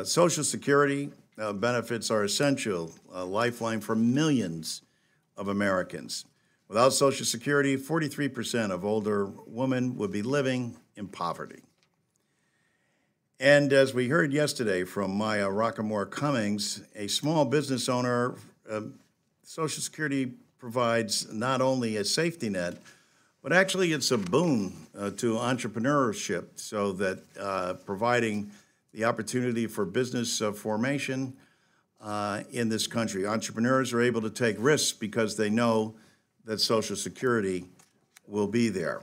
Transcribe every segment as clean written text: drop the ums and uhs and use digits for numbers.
Social Security benefits are essential, a lifeline for millions of Americans. Without Social Security, 43% of older women would be living in poverty. And as we heard yesterday from Maya Rockamore Cummings, a small business owner, Social Security provides not only a safety net, but actually it's a boon to entrepreneurship, so that providing the opportunity for business formation in this country. Entrepreneurs are able to take risks because they know that Social Security will be there.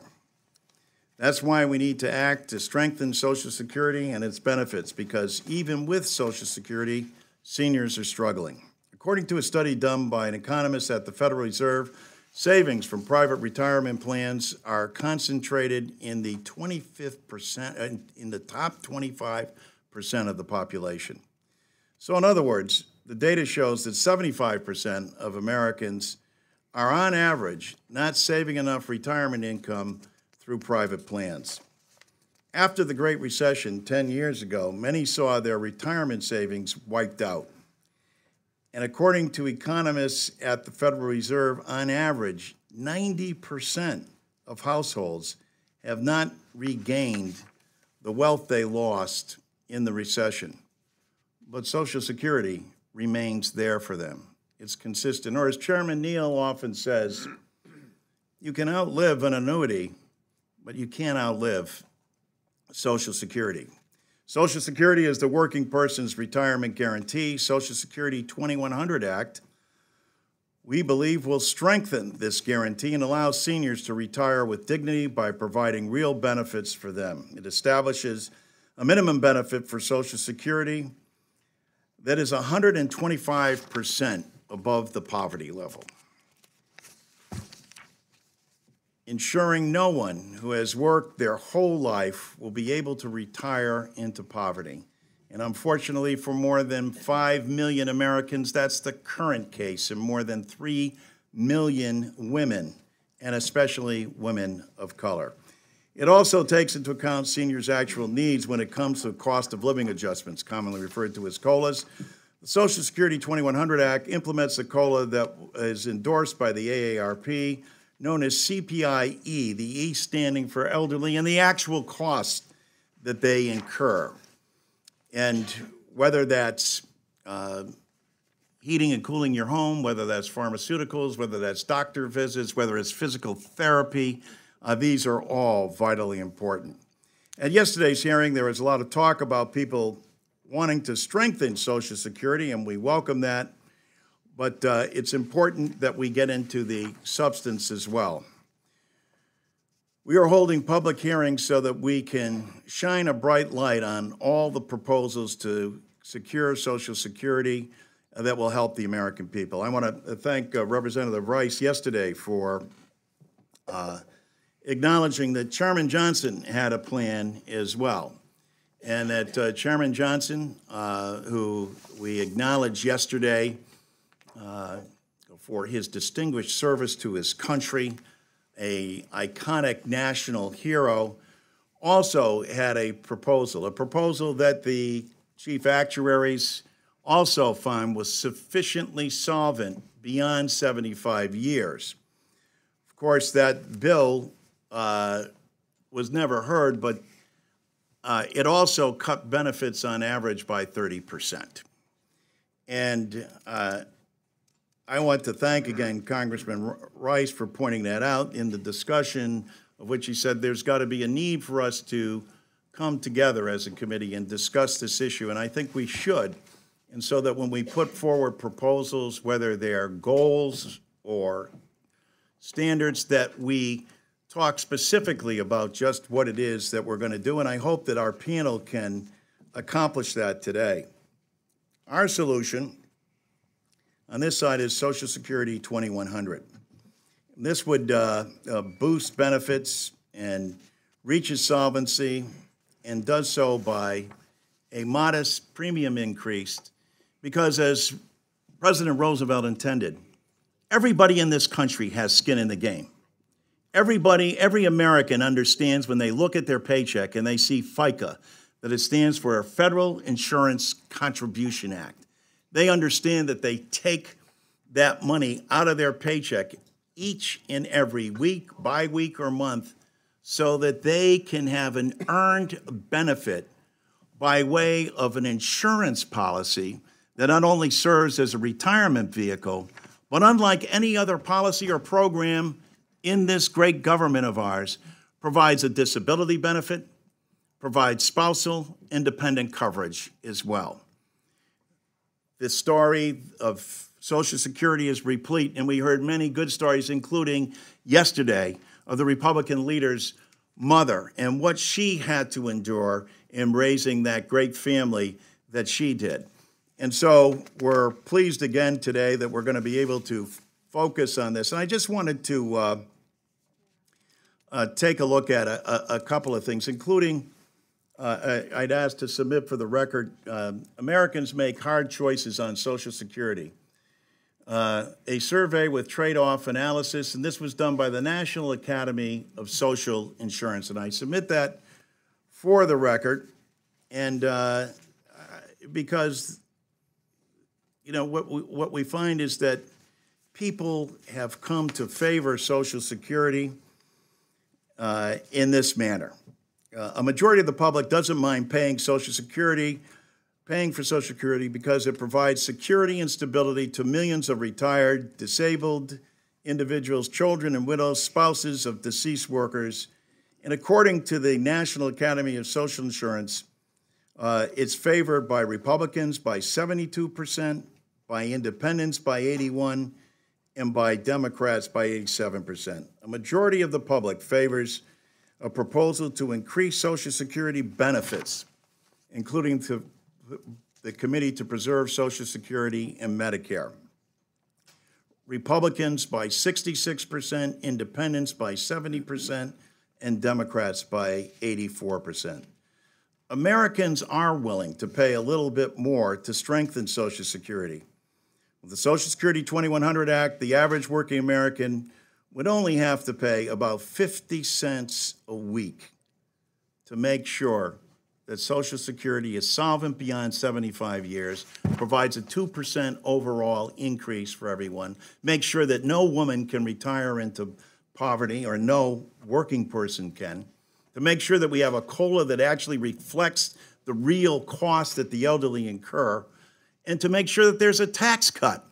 That's why we need to act to strengthen Social Security and its benefits, because even with Social Security, seniors are struggling. According to a study done by an economist at the Federal Reserve, savings from private retirement plans are concentrated in the 25th in the top 25% of the population. So in other words, the data shows that 75% of Americans are on average not saving enough retirement income through private plans. After the Great Recession 10 years ago, many saw their retirement savings wiped out. And according to economists at the Federal Reserve, on average, 90% of households have not regained the wealth they lost in the recession. But Social Security remains there for them. It's consistent. Or as Chairman Neal often says, you can outlive an annuity, but you can't outlive Social Security. Social Security is the working person's retirement guarantee. Social Security 2100 Act, we believe, will strengthen this guarantee and allow seniors to retire with dignity by providing real benefits for them. It establishes a minimum benefit for Social Security that is 125% above the poverty level, ensuring no one who has worked their whole life will be able to retire into poverty. And unfortunately, for more than 5 million Americans, that's the current case, and more than 3 million women, and especially women of color. It also takes into account seniors' actual needs when it comes to cost of living adjustments, commonly referred to as COLAs. The Social Security 2100 Act implements a COLA that is endorsed by the AARP, known as CPI-E, the E standing for elderly, and the actual cost that they incur. And whether that's heating and cooling your home, whether that's pharmaceuticals, whether that's doctor visits, whether it's physical therapy, these are all vitally important. At yesterday's hearing, there was a lot of talk about people wanting to strengthen Social Security, and we welcome that. But it's important that we get into the substance as well. We are holding public hearings so that we can shine a bright light on all the proposals to secure Social Security that will help the American people. I want to thank Representative Rice yesterday for acknowledging that Chairman Johnson had a plan as well, and that Chairman Johnson, who we acknowledged yesterday, for his distinguished service to his country, an iconic national hero, also had a proposal that the chief actuaries also found was sufficiently solvent beyond 75 years. Of course, that bill was never heard, but it also cut benefits on average by 30%. And I want to thank again Congressman Rice for pointing that out in the discussion, of which he said there's got to be a need for us to come together as a committee and discuss this issue, and I think we should. And so that when we put forward proposals, whether they're goals or standards, that we talk specifically about just what it is that we're going to do, and I hope that our panel can accomplish that today. Our solution on this side is Social Security 2100. This would boost benefits and reaches solvency, and does so by a modest premium increase, because as President Roosevelt intended, everybody in this country has skin in the game. Every American understands when they look at their paycheck and they see FICA, that it stands for a Federal Insurance Contribution Act. They understand that they take that money out of their paycheck each and every week, bi-week, or month, so that they can have an earned benefit by way of an insurance policy that not only serves as a retirement vehicle, but unlike any other policy or program in this great government of ours, provides a disability benefit, provides spousal independent coverage as well. The story of Social Security is replete, and we heard many good stories, including yesterday of the Republican leader's mother and what she had to endure in raising that great family that she did. And so we're pleased again today that we're going to be able to focus on this. And I just wanted to take a look at a couple of things, including I'd asked to submit for the record, Americans make hard choices on Social Security. A survey with trade-off analysis, and this was done by the National Academy of Social Insurance. And I submit that for the record, and because, you know, what we find is that people have come to favor Social Security in this manner. A majority of the public doesn't mind paying for Social Security because it provides security and stability to millions of retired, disabled individuals, children and widows, spouses of deceased workers. And according to the National Academy of Social Insurance, it's favored by Republicans by 72%, by independents by 81%, and by Democrats by 87%. A majority of the public favors a proposal to increase Social Security benefits, including to the Committee to Preserve Social Security and Medicare. Republicans by 66%, independents by 70%, and Democrats by 84%. Americans are willing to pay a little bit more to strengthen Social Security. With the Social Security 2100 Act, the average working American would only have to pay about 50 cents a week to make sure that Social Security is solvent beyond 75 years, provides a 2% overall increase for everyone, make sure that no woman can retire into poverty, or no working person can, to make sure that we have a COLA that actually reflects the real cost that the elderly incur, and to make sure that there's a tax cut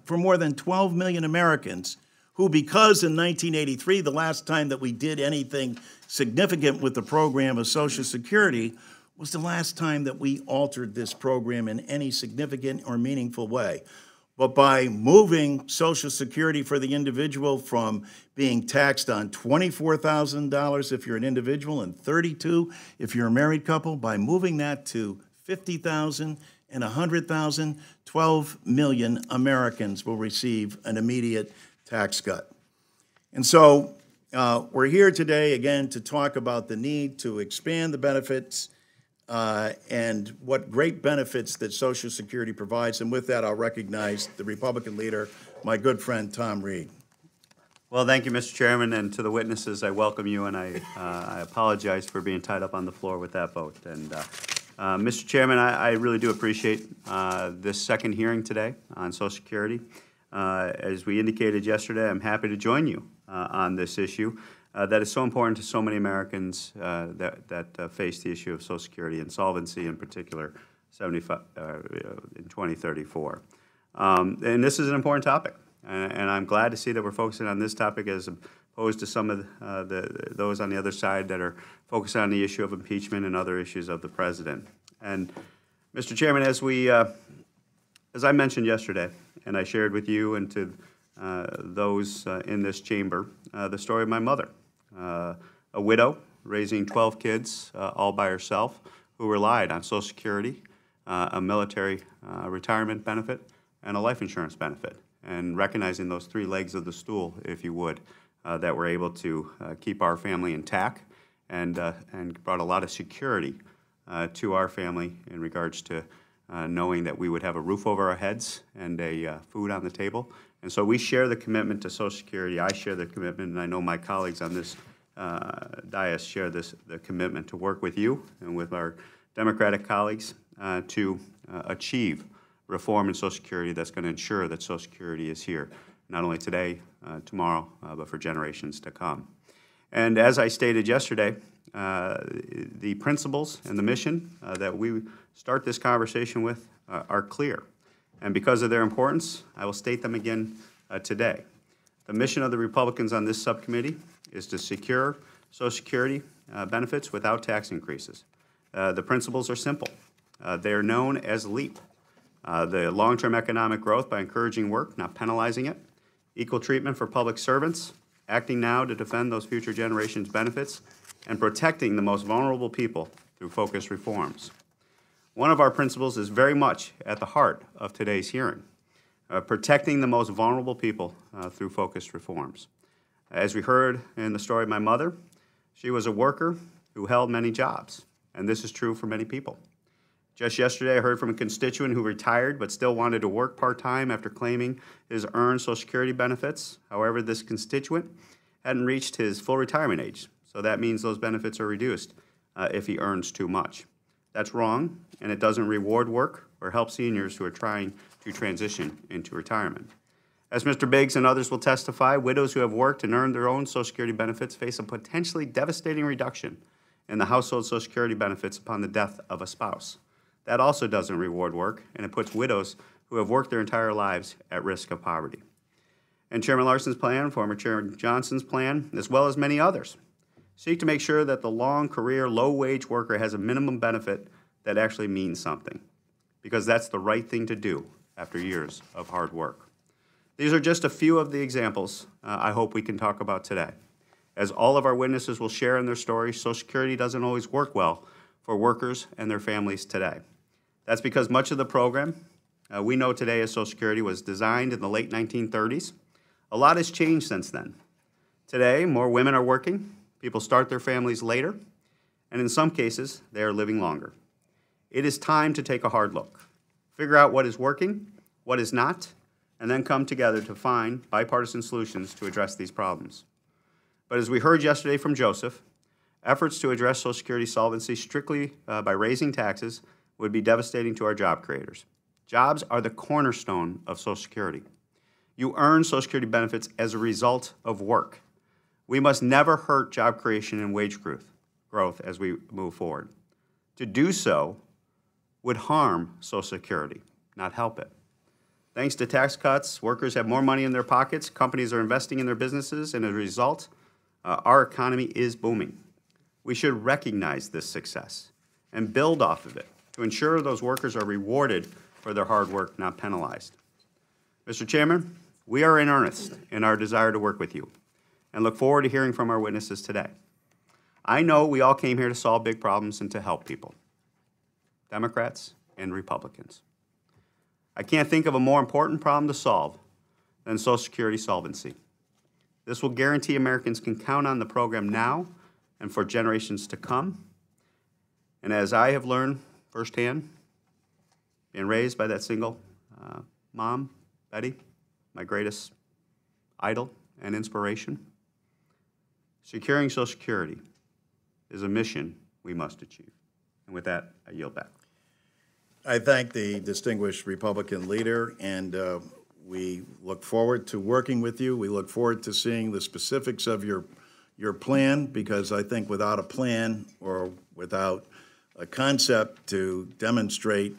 for more than 12 million Americans who, because in 1983, the last time that we did anything significant with the program of Social Security, was the last time that we altered this program in any significant or meaningful way. But by moving Social Security for the individual from being taxed on $24,000 if you're an individual and $32,000 if you're a married couple, by moving that to $50,000 and $100,000, 12 million Americans will receive an immediate tax cut. And so we're here today again to talk about the need to expand the benefits and what great benefits that Social Security provides. And with that, I'll recognize the Republican leader, my good friend Tom Reed. Well, thank you, Mr. Chairman, and to the witnesses, I welcome you, and I apologize for being tied up on the floor with that vote. And Mr. Chairman, I really do appreciate this second hearing today on Social Security. As we indicated yesterday, I'm happy to join you on this issue that is so important to so many Americans that face the issue of Social Security insolvency, in particular, in 2034. And this is an important topic, and I'm glad to see that we're focusing on this topic as opposed to some of those on the other side that are focused on the issue of impeachment and other issues of the president. And Mr. Chairman, as I mentioned yesterday, and I shared with you and to those in this chamber, the story of my mother, a widow raising 12 kids all by herself, who relied on Social Security, a military retirement benefit, and a life insurance benefit, and recognizing those three legs of the stool, if you would, that were able to keep our family intact and brought a lot of security to our family in regards to knowing that we would have a roof over our heads and food on the table. And so we share the commitment to Social Security. I share the commitment, and I know my colleagues on this dais share the commitment to work with you and with our Democratic colleagues to achieve reform in Social Security that's going to ensure that Social Security is here, not only today, tomorrow, but for generations to come. And as I stated yesterday, the principles and the mission that we start this conversation with are clear. And because of their importance, I will state them again today. The mission of the Republicans on this subcommittee is to secure Social Security benefits without tax increases. The principles are simple. They are known as LEAP, the long-term economic growth by encouraging work, not penalizing it, equal treatment for public servants, acting now to defend those future generations' benefits, and protecting the most vulnerable people through focused reforms. One of our principles is very much at the heart of today's hearing, protecting the most vulnerable people through focused reforms. As we heard in the story of my mother, she was a worker who held many jobs, and this is true for many people. Just yesterday, I heard from a constituent who retired but still wanted to work part-time after claiming his earned Social Security benefits. However, this constituent hadn't reached his full retirement age, so that means those benefits are reduced if he earns too much. That's wrong, and it doesn't reward work or help seniors who are trying to transition into retirement. As Mr. Biggs and others will testify, widows who have worked and earned their own Social Security benefits face a potentially devastating reduction in the household Social Security benefits upon the death of a spouse. That also doesn't reward work, and it puts widows who have worked their entire lives at risk of poverty. And Chairman Larson's plan, former Chairman Johnson's plan, as well as many others, seek to make sure that the long career, low-wage worker has a minimum benefit that actually means something, because that's the right thing to do after years of hard work. These are just a few of the examples I hope we can talk about today. As all of our witnesses will share in their stories, Social Security doesn't always work well for workers and their families today. That's because much of the program we know today as Social Security was designed in the late 1930s. A lot has changed since then. Today, more women are working, people start their families later, and in some cases, they are living longer. It is time to take a hard look, figure out what is working, what is not, and then come together to find bipartisan solutions to address these problems. But as we heard yesterday from Joseph, efforts to address Social Security solvency strictly by raising taxes would be devastating to our job creators. Jobs are the cornerstone of Social Security. You earn Social Security benefits as a result of work. We must never hurt job creation and wage growth as we move forward. To do so would harm Social Security, not help it. Thanks to tax cuts, workers have more money in their pockets, companies are investing in their businesses, and as a result, our economy is booming. We should recognize this success and build off of it to ensure those workers are rewarded for their hard work, not penalized. Mr. Chairman, we are in earnest in our desire to work with you and look forward to hearing from our witnesses today. I know we all came here to solve big problems and to help people, Democrats and Republicans. I can't think of a more important problem to solve than Social Security solvency. This will guarantee Americans can count on the program now and for generations to come. And as I have learned firsthand, being raised by that single mom, Betty, my greatest idol and inspiration, securing Social Security is a mission we must achieve. And with that, I yield back. I thank the distinguished Republican leader, and we look forward to working with you. We look forward to seeing the specifics of your plan, because I think without a plan or without a concept to demonstrate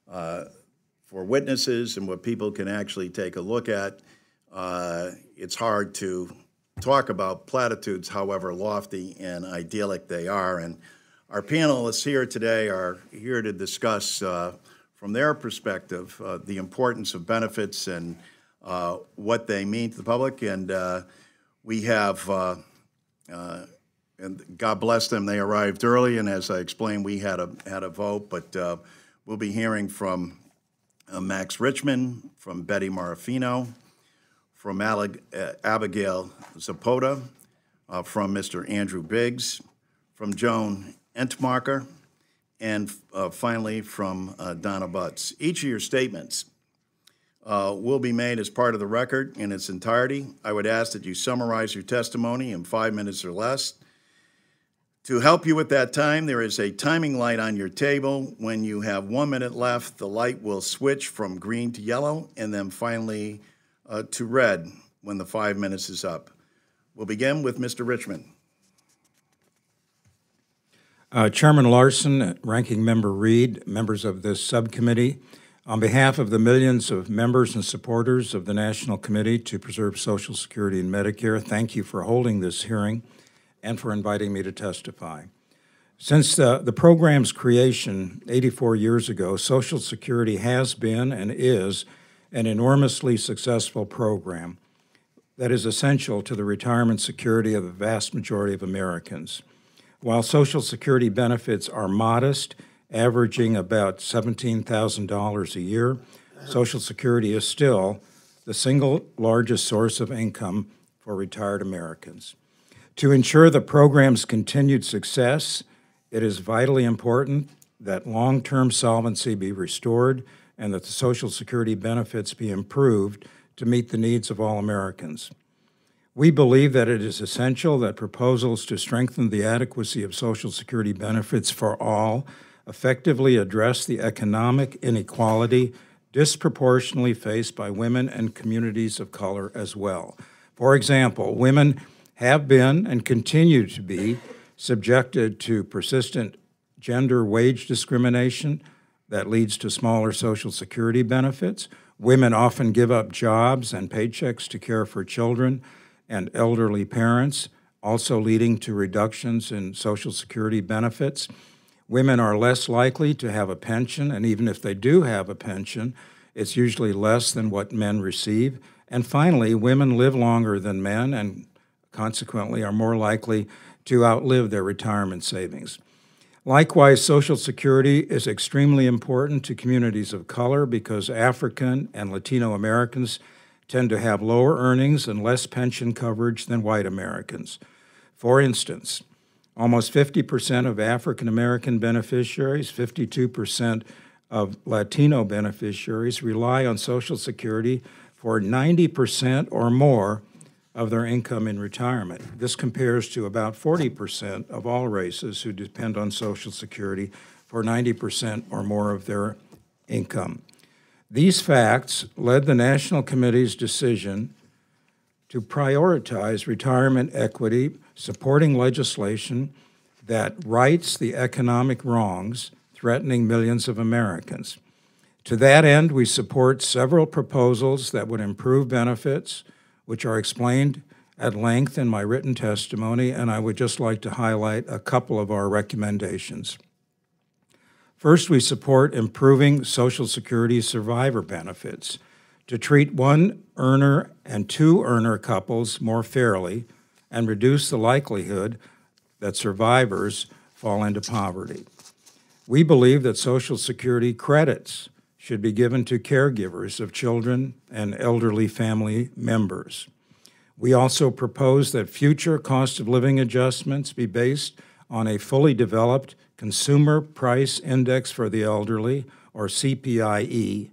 for witnesses and what people can actually take a look at, it's hard to talk about platitudes, however lofty and idyllic they are. And our panelists here today are here to discuss from their perspective the importance of benefits and what they mean to the public. And we have, and God bless them, they arrived early, and as I explained, we had a vote, but we'll be hearing from Max Richmond, from Betty Marafino, from Abigail Zapota, from Mr. Andrew Biggs, from Joan Entmarker, and finally from Donna Butts. Each of your statements will be made as part of the record in its entirety. I would ask that you summarize your testimony in 5 minutes or less. To help you with that time, there is a timing light on your table. When you have 1 minute left, the light will switch from green to yellow and then finally to red when the 5 minutes is up. We'll begin with Mr. Richmond. Chairman Larson, Ranking Member Reed, members of this subcommittee, on behalf of the millions of members and supporters of the National Committee to Preserve Social Security and Medicare, thank you for holding this hearing and for inviting me to testify. Since the program's creation 84 years ago, Social Security has been and is an enormously successful program that is essential to the retirement security of the vast majority of Americans. While Social Security benefits are modest, averaging about $17,000 a year, Social Security is still the single largest source of income for retired Americans. To ensure the program's continued success, it is vitally important that long-term solvency be restored and that the Social Security benefits be improved to meet the needs of all Americans. We believe that it is essential that proposals to strengthen the adequacy of Social Security benefits for all effectively address the economic inequality disproportionately faced by women and communities of color as well. For example, women have been and continue to be subjected to persistent gender wage discrimination that leads to smaller Social Security benefits. Women often give up jobs and paychecks to care for children and elderly parents, also leading to reductions in Social Security benefits. Women are less likely to have a pension, and even if they do have a pension, it's usually less than what men receive. And finally, women live longer than men and consequently are more likely to outlive their retirement savings. Likewise, Social Security is extremely important to communities of color because African and Latino Americans tend to have lower earnings and less pension coverage than white Americans. For instance, almost 50% of African American beneficiaries, 52% of Latino beneficiaries rely on Social Security for 90% or more of their income in retirement. This compares to about 40% of all races who depend on Social Security for 90% or more of their income. These facts led the National Committee's decision to prioritize retirement equity, supporting legislation that rights the economic wrongs threatening millions of Americans. To that end, we support several proposals that would improve benefits, which are explained at length in my written testimony, and I would just like to highlight a couple of our recommendations. First, we support improving Social Security survivor benefits to treat one-earner and two-earner couples more fairly and reduce the likelihood that survivors fall into poverty. We believe that Social Security credits should be given to caregivers of children and elderly family members. We also propose that future cost of living adjustments be based on a fully developed Consumer Price Index for the Elderly, or CPIE.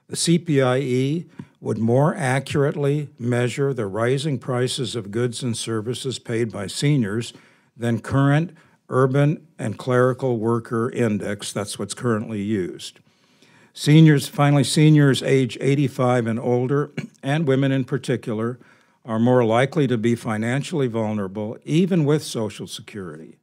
The CPIE would more accurately measure the rising prices of goods and services paid by seniors than current Urban and Clerical Worker Index, that's what's currently used. Finally, seniors age 85 and older, and women in particular, are more likely to be financially vulnerable, even with Social Security.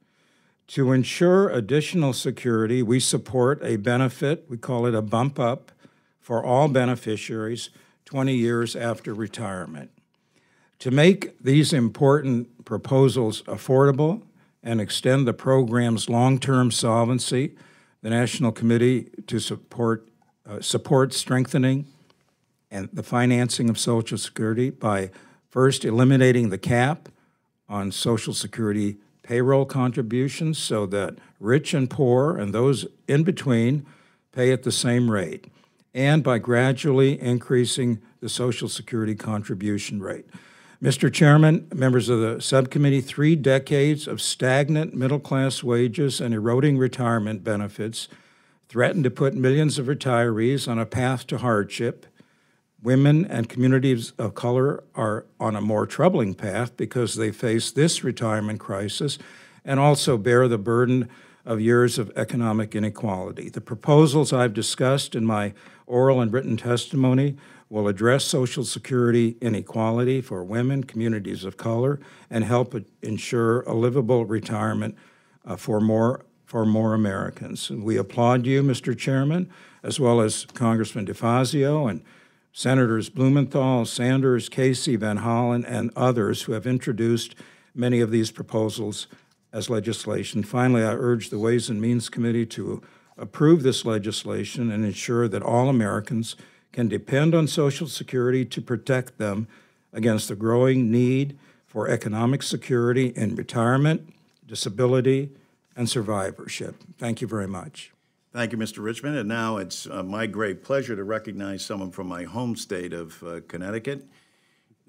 To ensure additional security, we support a benefit, we call it a bump up, for all beneficiaries 20 years after retirement. To make these important proposals affordable and extend the program's long-term solvency, the National Committee to support strengthening and the financing of Social Security by first eliminating the cap on Social Security payroll contributions so that rich and poor and those in between pay at the same rate, and by gradually increasing the Social Security contribution rate. Mr. Chairman, members of the subcommittee, 3 decades of stagnant middle-class wages and eroding retirement benefits threaten to put millions of retirees on a path to hardship. Women and communities of color are on a more troubling path because they face this retirement crisis and also bear the burden of years of economic inequality. The proposals I've discussed in my oral and written testimony will address Social Security inequality for women, communities of color, and help ensure a livable retirement for more Americans. And we applaud you, Mr. Chairman, as well as Congressman DeFazio and Senators Blumenthal, Sanders, Casey, Van Hollen, and others who have introduced many of these proposals as legislation. Finally, I urge the Ways and Means Committee to approve this legislation and ensure that all Americans can depend on Social Security to protect them against the growing need for economic security in retirement, disability, and survivorship. Thank you very much. Thank you, Mr. Richmond. And now it's my great pleasure to recognize someone from my home state of Connecticut,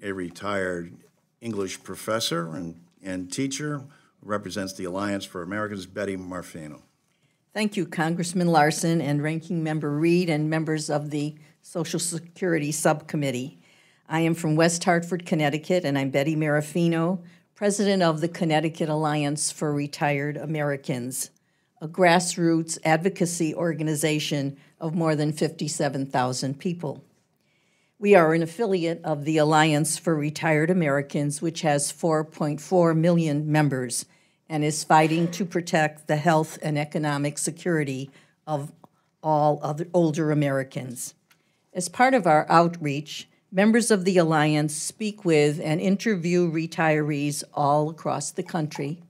a retired English professor and teacher who represents the Alliance for Americans, Betty Marfino. Thank you, Congressman Larson and Ranking Member Reed and members of the Social Security Subcommittee. I am from West Hartford, Connecticut, and I'm Betty Marfino, president of the Connecticut Alliance for Retired Americans, a grassroots advocacy organization of more than 57,000 people. We are an affiliate of the Alliance for Retired Americans, which has 4.4 million members and is fighting to protect the health and economic security of all other older Americans. As part of our outreach, members of the Alliance speak with and interview retirees all across the country.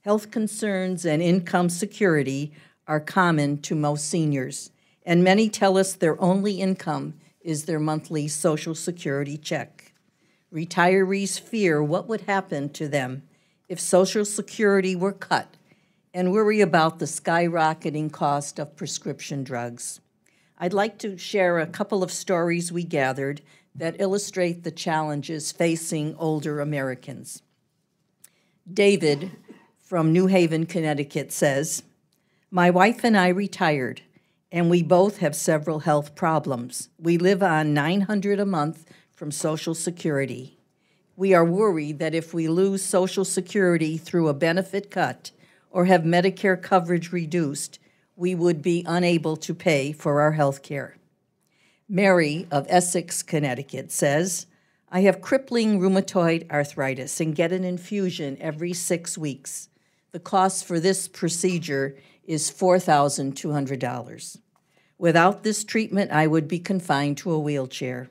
Health concerns and income security are common to most seniors, and many tell us their only income is their monthly Social Security check. Retirees fear what would happen to them if Social Security were cut and worry about the skyrocketing cost of prescription drugs. I'd like to share a couple of stories we gathered that illustrate the challenges facing older Americans. David from New Haven, Connecticut says, "My wife and I retired, and we both have several health problems. We live on $900 a month from Social Security. We are worried that if we lose Social Security through a benefit cut or have Medicare coverage reduced, we would be unable to pay for our health care." Mary of Essex, Connecticut says, "I have crippling rheumatoid arthritis and get an infusion every 6 weeks. The cost for this procedure is $4,200. Without this treatment, I would be confined to a wheelchair.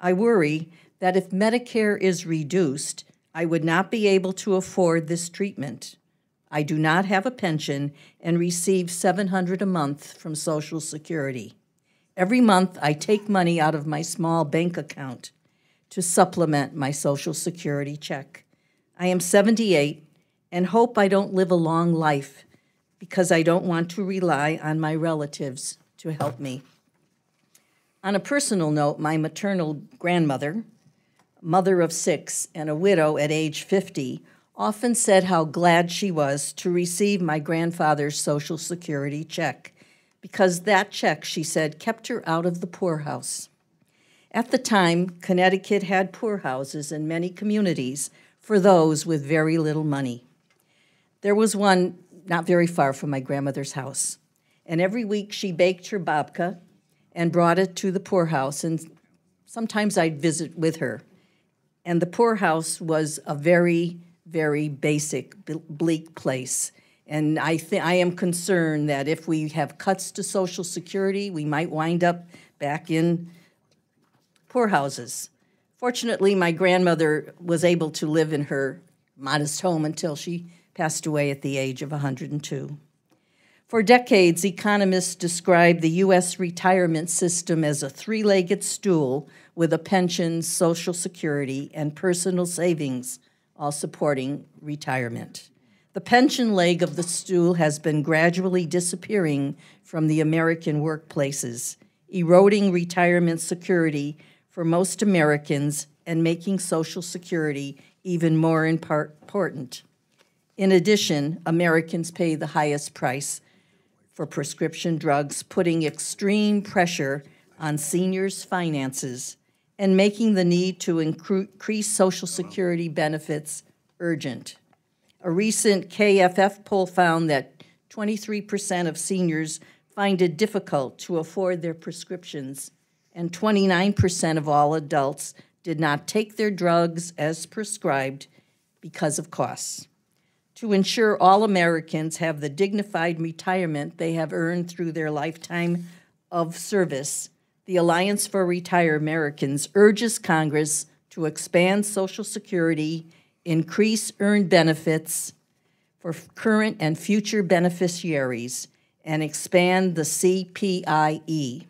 I worry that if Medicare is reduced, I would not be able to afford this treatment. I do not have a pension and receive $700 a month from Social Security. Every month, I take money out of my small bank account to supplement my Social Security check. I am 78 and hope I don't live a long life because I don't want to rely on my relatives to help me." On a personal note, my maternal grandmother, mother of 6 and a widow at age 50, often said how glad she was to receive my grandfather's Social Security check, because that check, she said, kept her out of the poorhouse. At the time, Connecticut had poorhouses in many communities for those with very little money. There was one not very far from my grandmother's house, and every week she baked her babka and brought it to the poorhouse, and sometimes I'd visit with her. And the poorhouse was a very, very basic, bleak place. And I am concerned that if we have cuts to Social Security, we might wind up back in poorhouses. Fortunately, my grandmother was able to live in her modest home until she passed away at the age of 102. For decades, economists described the U.S. retirement system as a three-legged stool with a pension, Social Security, and personal savings, all supporting retirement. The pension leg of the stool has been gradually disappearing from the American workplaces, eroding retirement security for most Americans and making Social Security even more important. In addition, Americans pay the highest price for prescription drugs, putting extreme pressure on seniors' finances and making the need to increase Social Security benefits urgent. A recent KFF poll found that 23% of seniors find it difficult to afford their prescriptions, and 29% of all adults did not take their drugs as prescribed because of costs. To ensure all Americans have the dignified retirement they have earned through their lifetime of service, the Alliance for Retired Americans urges Congress to expand Social Security, increase earned benefits for current and future beneficiaries, and expand the CPIE.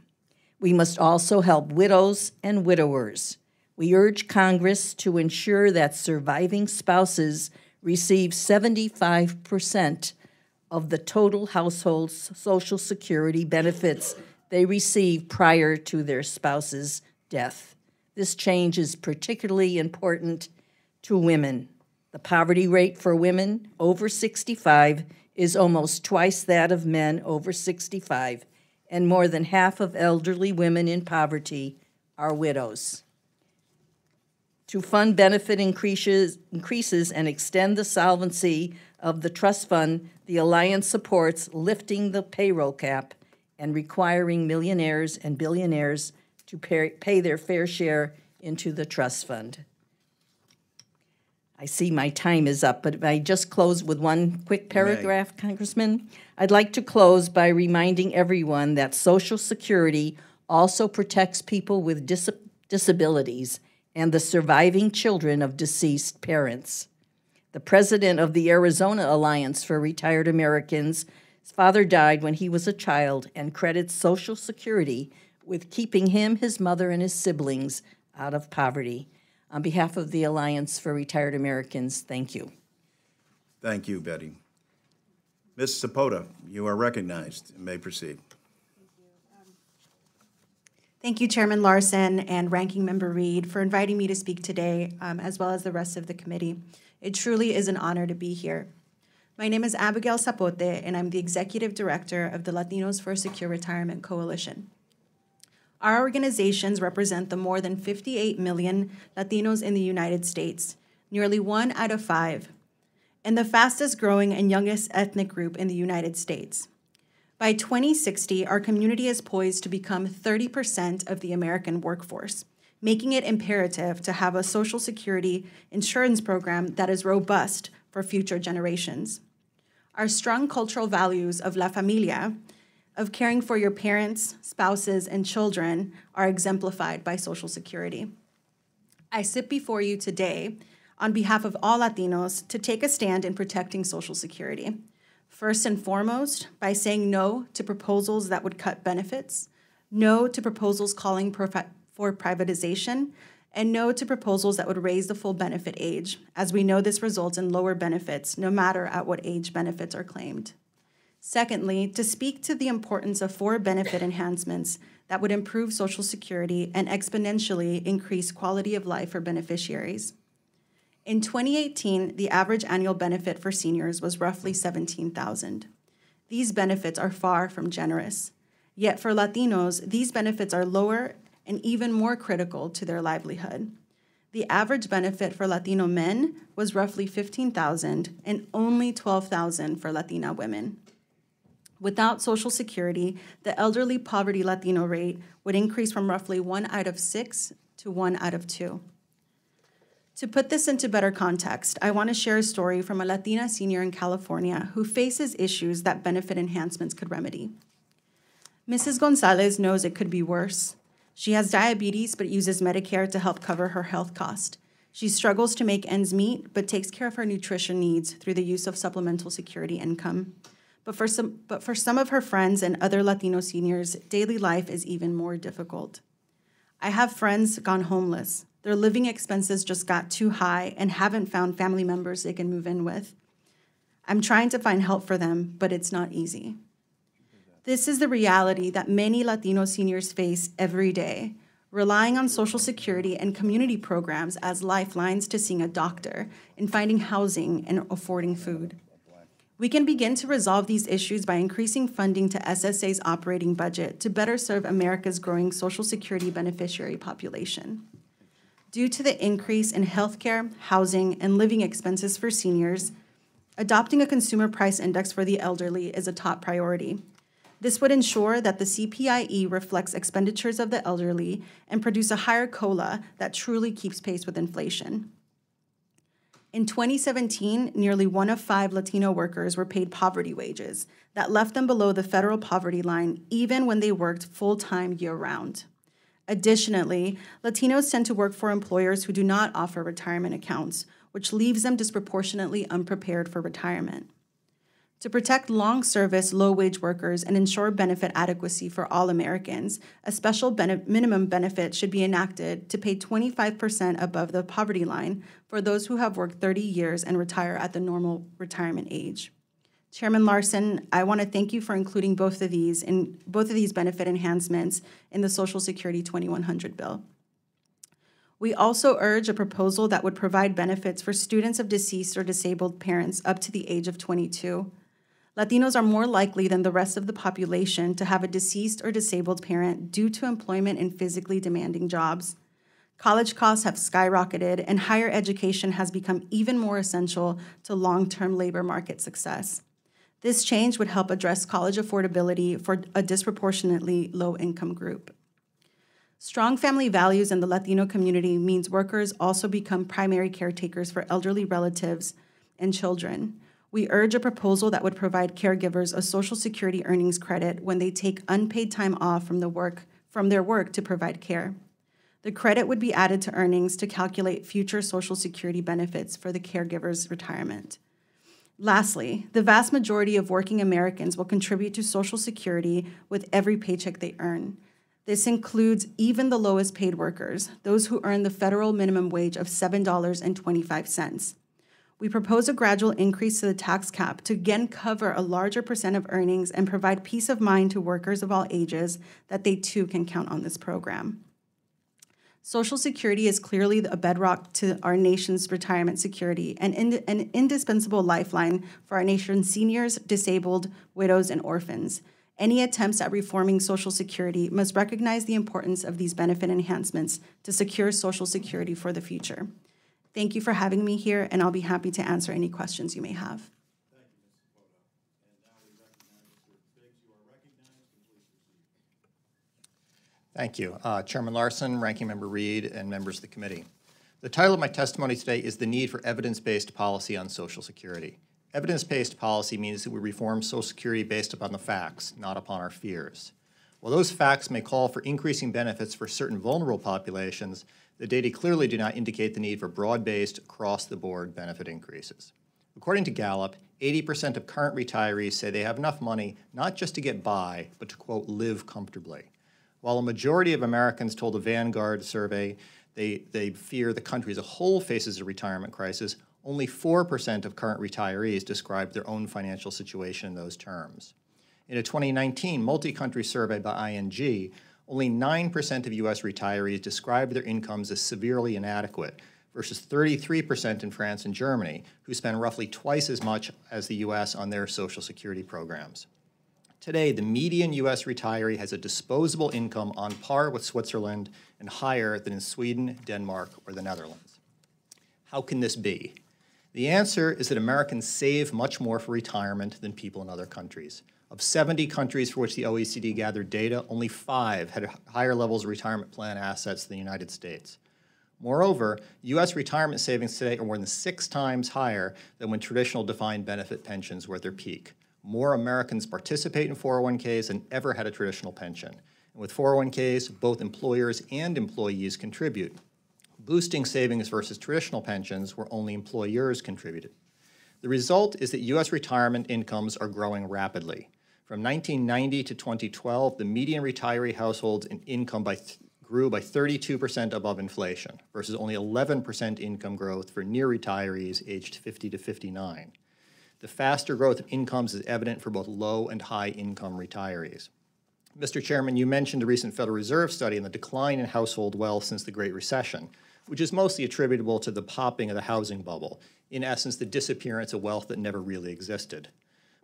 We must also help widows and widowers. We urge Congress to ensure that surviving spouses receive 75% of the total household's Social Security benefits they receive prior to their spouse's death. This change is particularly important to women. The poverty rate for women over 65 is almost twice that of men over 65, and more than half of elderly women in poverty are widows. To fund benefit increases and extend the solvency of the trust fund, the Alliance supports lifting the payroll cap and requiring millionaires and billionaires to pay their fair share into the trust fund. I see my time is up, but if I just close with one quick paragraph, Congressman, I'd like to close by reminding everyone that Social Security also protects people with disabilities and the surviving children of deceased parents. The president of the Arizona Alliance for Retired Americans, his father died when he was a child, and credits Social Security with keeping him, his mother, and his siblings out of poverty. On behalf of the Alliance for Retired Americans, thank you. Thank you, Betty. Ms. Sapota, you are recognized and may proceed. Thank you, Chairman Larson and Ranking Member Reed, for inviting me to speak today, as well as the rest of the committee. It truly is an honor to be here. My name is Abigail Zapote, and I'm the Executive Director of the Latinos for a Secure Retirement Coalition. Our organizations represent the more than 58 million Latinos in the United States, nearly 1 out of 5, and the fastest growing and youngest ethnic group in the United States. By 2060, our community is poised to become 30% of the American workforce, making it imperative to have a Social Security insurance program that is robust for future generations. Our strong cultural values of La Familia, of caring for your parents, spouses, and children, are exemplified by Social Security. I sit before you today on behalf of all Latinos to take a stand in protecting Social Security. First and foremost, by saying no to proposals that would cut benefits, no to proposals calling for privatization, and no to proposals that would raise the full benefit age, as we know this results in lower benefits no matter at what age benefits are claimed. Secondly, to speak to the importance of 4 benefit enhancements that would improve Social Security and exponentially increase quality of life for beneficiaries. In 2018, the average annual benefit for seniors was roughly $17,000. These benefits are far from generous. Yet for Latinos, these benefits are lower and even more critical to their livelihood. The average benefit for Latino men was roughly $15,000 and only $12,000 for Latina women. Without Social Security, the elderly poverty Latino rate would increase from roughly 1 out of 6 to 1 out of 2. To put this into better context, I want to share a story from a Latina senior in California who faces issues that benefit enhancements could remedy. Mrs. Gonzalez knows it could be worse. She has diabetes but uses Medicare to help cover her health cost. She struggles to make ends meet but takes care of her nutrition needs through the use of supplemental security income. But for some of her friends and other Latino seniors, daily life is even more difficult. I have friends gone homeless. Their living expenses just got too high and haven't found family members they can move in with. I'm trying to find help for them, but it's not easy. This is the reality that many Latino seniors face every day, relying on Social Security and community programs as lifelines to seeing a doctor and finding housing and affording food. We can begin to resolve these issues by increasing funding to SSA's operating budget to better serve America's growing Social Security beneficiary population. Due to the increase in healthcare, housing, and living expenses for seniors, adopting a consumer price index for the elderly is a top priority. This would ensure that the CPIE reflects expenditures of the elderly and produce a higher COLA that truly keeps pace with inflation. In 2017, nearly 1 of 5 Latino workers were paid poverty wages that left them below the federal poverty line even when they worked full-time year-round. Additionally, Latinos tend to work for employers who do not offer retirement accounts, which leaves them disproportionately unprepared for retirement. To protect long-service, low-wage workers and ensure benefit adequacy for all Americans, a special minimum benefit should be enacted to pay 25% above the poverty line for those who have worked 30 years and retire at the normal retirement age. Chairman Larson, I want to thank you for including both of these benefit enhancements in the Social Security 2100 bill. We also urge a proposal that would provide benefits for students of deceased or disabled parents up to the age of 22. Latinos are more likely than the rest of the population to have a deceased or disabled parent due to employment in physically demanding jobs. College costs have skyrocketed, and higher education has become even more essential to long-term labor market success. This change would help address college affordability for a disproportionately low-income group. Strong family values in the Latino community means workers also become primary caretakers for elderly relatives and children. We urge a proposal that would provide caregivers a Social Security earnings credit when they take unpaid time off from their work to provide care. The credit would be added to earnings to calculate future Social Security benefits for the caregiver's retirement. Lastly, the vast majority of working Americans will contribute to Social Security with every paycheck they earn. This includes even the lowest paid workers, those who earn the federal minimum wage of $7.25. We propose a gradual increase to the tax cap to again cover a larger percent of earnings and provide peace of mind to workers of all ages that they too can count on this program. Social Security is clearly a bedrock to our nation's retirement security and an indispensable lifeline for our nation's seniors, disabled, widows, and orphans. Any attempts at reforming Social Security must recognize the importance of these benefit enhancements to secure Social Security for the future. Thank you for having me here, and I'll be happy to answer any questions you may have. Thank you, Ms. Cepota. And now we recognize Mr. Biggs. You are recognized, and please proceed. Thank you. Chairman Larson, Ranking Member Reed, and members of the committee. The title of my testimony today is The Need for Evidence-Based Policy on Social Security. Evidence-based policy means that we reform Social Security based upon the facts, not upon our fears. While those facts may call for increasing benefits for certain vulnerable populations, the data clearly do not indicate the need for broad-based, across-the-board benefit increases. According to Gallup, 80% of current retirees say they have enough money not just to get by, but to, quote, live comfortably. While a majority of Americans told the Vanguard survey they fear the country as a whole faces a retirement crisis, only 4% of current retirees described their own financial situation in those terms. In a 2019 multi-country survey by ING, only 9% of U.S. retirees described their incomes as severely inadequate, versus 33% in France and Germany, who spend roughly twice as much as the U.S. on their Social Security programs. Today, the median U.S. retiree has a disposable income on par with Switzerland and higher than in Sweden, Denmark, or the Netherlands. How can this be? The answer is that Americans save much more for retirement than people in other countries. Of 70 countries for which the OECD gathered data, only 5 had higher levels of retirement plan assets than the United States. Moreover, U.S. retirement savings today are more than 6 times higher than when traditional defined benefit pensions were at their peak. More Americans participate in 401ks than ever had a traditional pension. And with 401ks, both employers and employees contribute, boosting savings versus traditional pensions where only employers contributed. The result is that U.S. retirement incomes are growing rapidly. From 1990 to 2012, the median retiree household's income grew by 32% above inflation, versus only 11% income growth for near retirees aged 50 to 59. The faster growth of incomes is evident for both low and high income retirees. Mr. Chairman, you mentioned a recent Federal Reserve study on the decline in household wealth since the Great Recession, which is mostly attributable to the popping of the housing bubble, in essence, the disappearance of wealth that never really existed.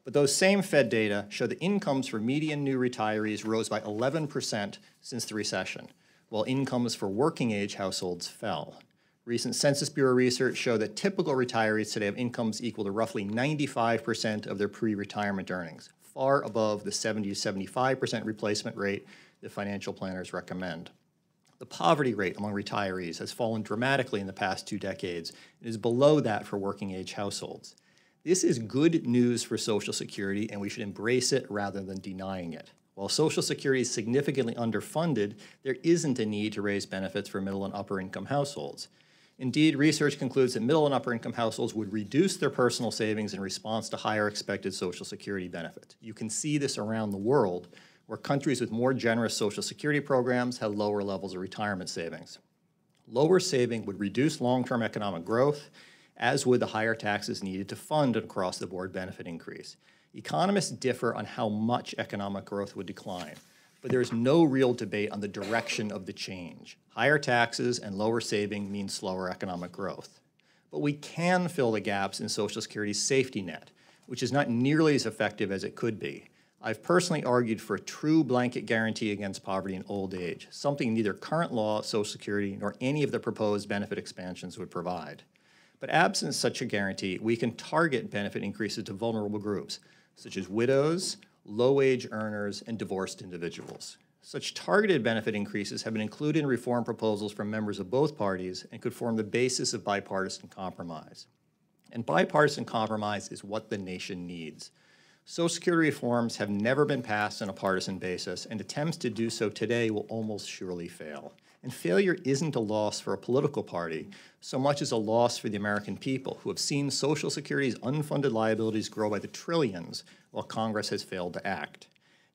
But those same Fed data show that incomes for median new retirees rose by 11% since the recession, while incomes for working-age households fell. Recent Census Bureau research show that typical retirees today have incomes equal to roughly 95% of their pre-retirement earnings, far above the 70 to 75% replacement rate that financial planners recommend. The poverty rate among retirees has fallen dramatically in the past 2 decades and is below that for working-age households. This is good news for Social Security, and we should embrace it rather than denying it. While Social Security is significantly underfunded, there isn't a need to raise benefits for middle and upper-income households. Indeed, research concludes that middle and upper-income households would reduce their personal savings in response to higher expected Social Security benefits. You can see this around the world, where countries with more generous Social Security programs have lower levels of retirement savings. Lower saving would reduce long-term economic growth, as would the higher taxes needed to fund an across-the-board benefit increase. Economists differ on how much economic growth would decline, but there is no real debate on the direction of the change. Higher taxes and lower saving mean slower economic growth. But we can fill the gaps in Social Security's safety net, which is not nearly as effective as it could be. I've personally argued for a true blanket guarantee against poverty in old age, something neither current law, Social Security, nor any of the proposed benefit expansions would provide. But absent such a guarantee, we can target benefit increases to vulnerable groups, such as widows, low-wage earners, and divorced individuals. Such targeted benefit increases have been included in reform proposals from members of both parties and could form the basis of bipartisan compromise. And bipartisan compromise is what the nation needs. Social Security reforms have never been passed on a partisan basis, and attempts to do so today will almost surely fail. And failure isn't a loss for a political party so much as a loss for the American people, who have seen Social Security's unfunded liabilities grow by the trillions while Congress has failed to act.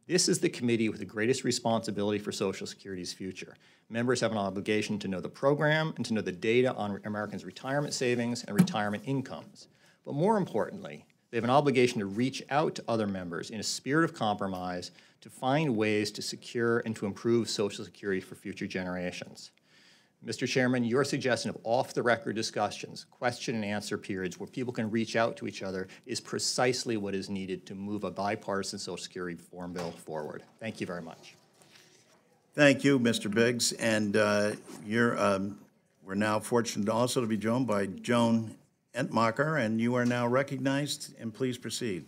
This is the committee with the greatest responsibility for Social Security's future. Members have an obligation to know the program and to know the data on Americans' retirement savings and retirement incomes. But more importantly, they have an obligation to reach out to other members in a spirit of compromise to find ways to secure and to improve Social Security for future generations. Mr. Chairman, your suggestion of off-the-record discussions, question and answer periods where people can reach out to each other is precisely what is needed to move a bipartisan Social Security reform bill forward. Thank you very much. Thank you, Mr. Biggs. And we're now fortunate also to be joined by Joan Entmacher, and you are now recognized, and please proceed.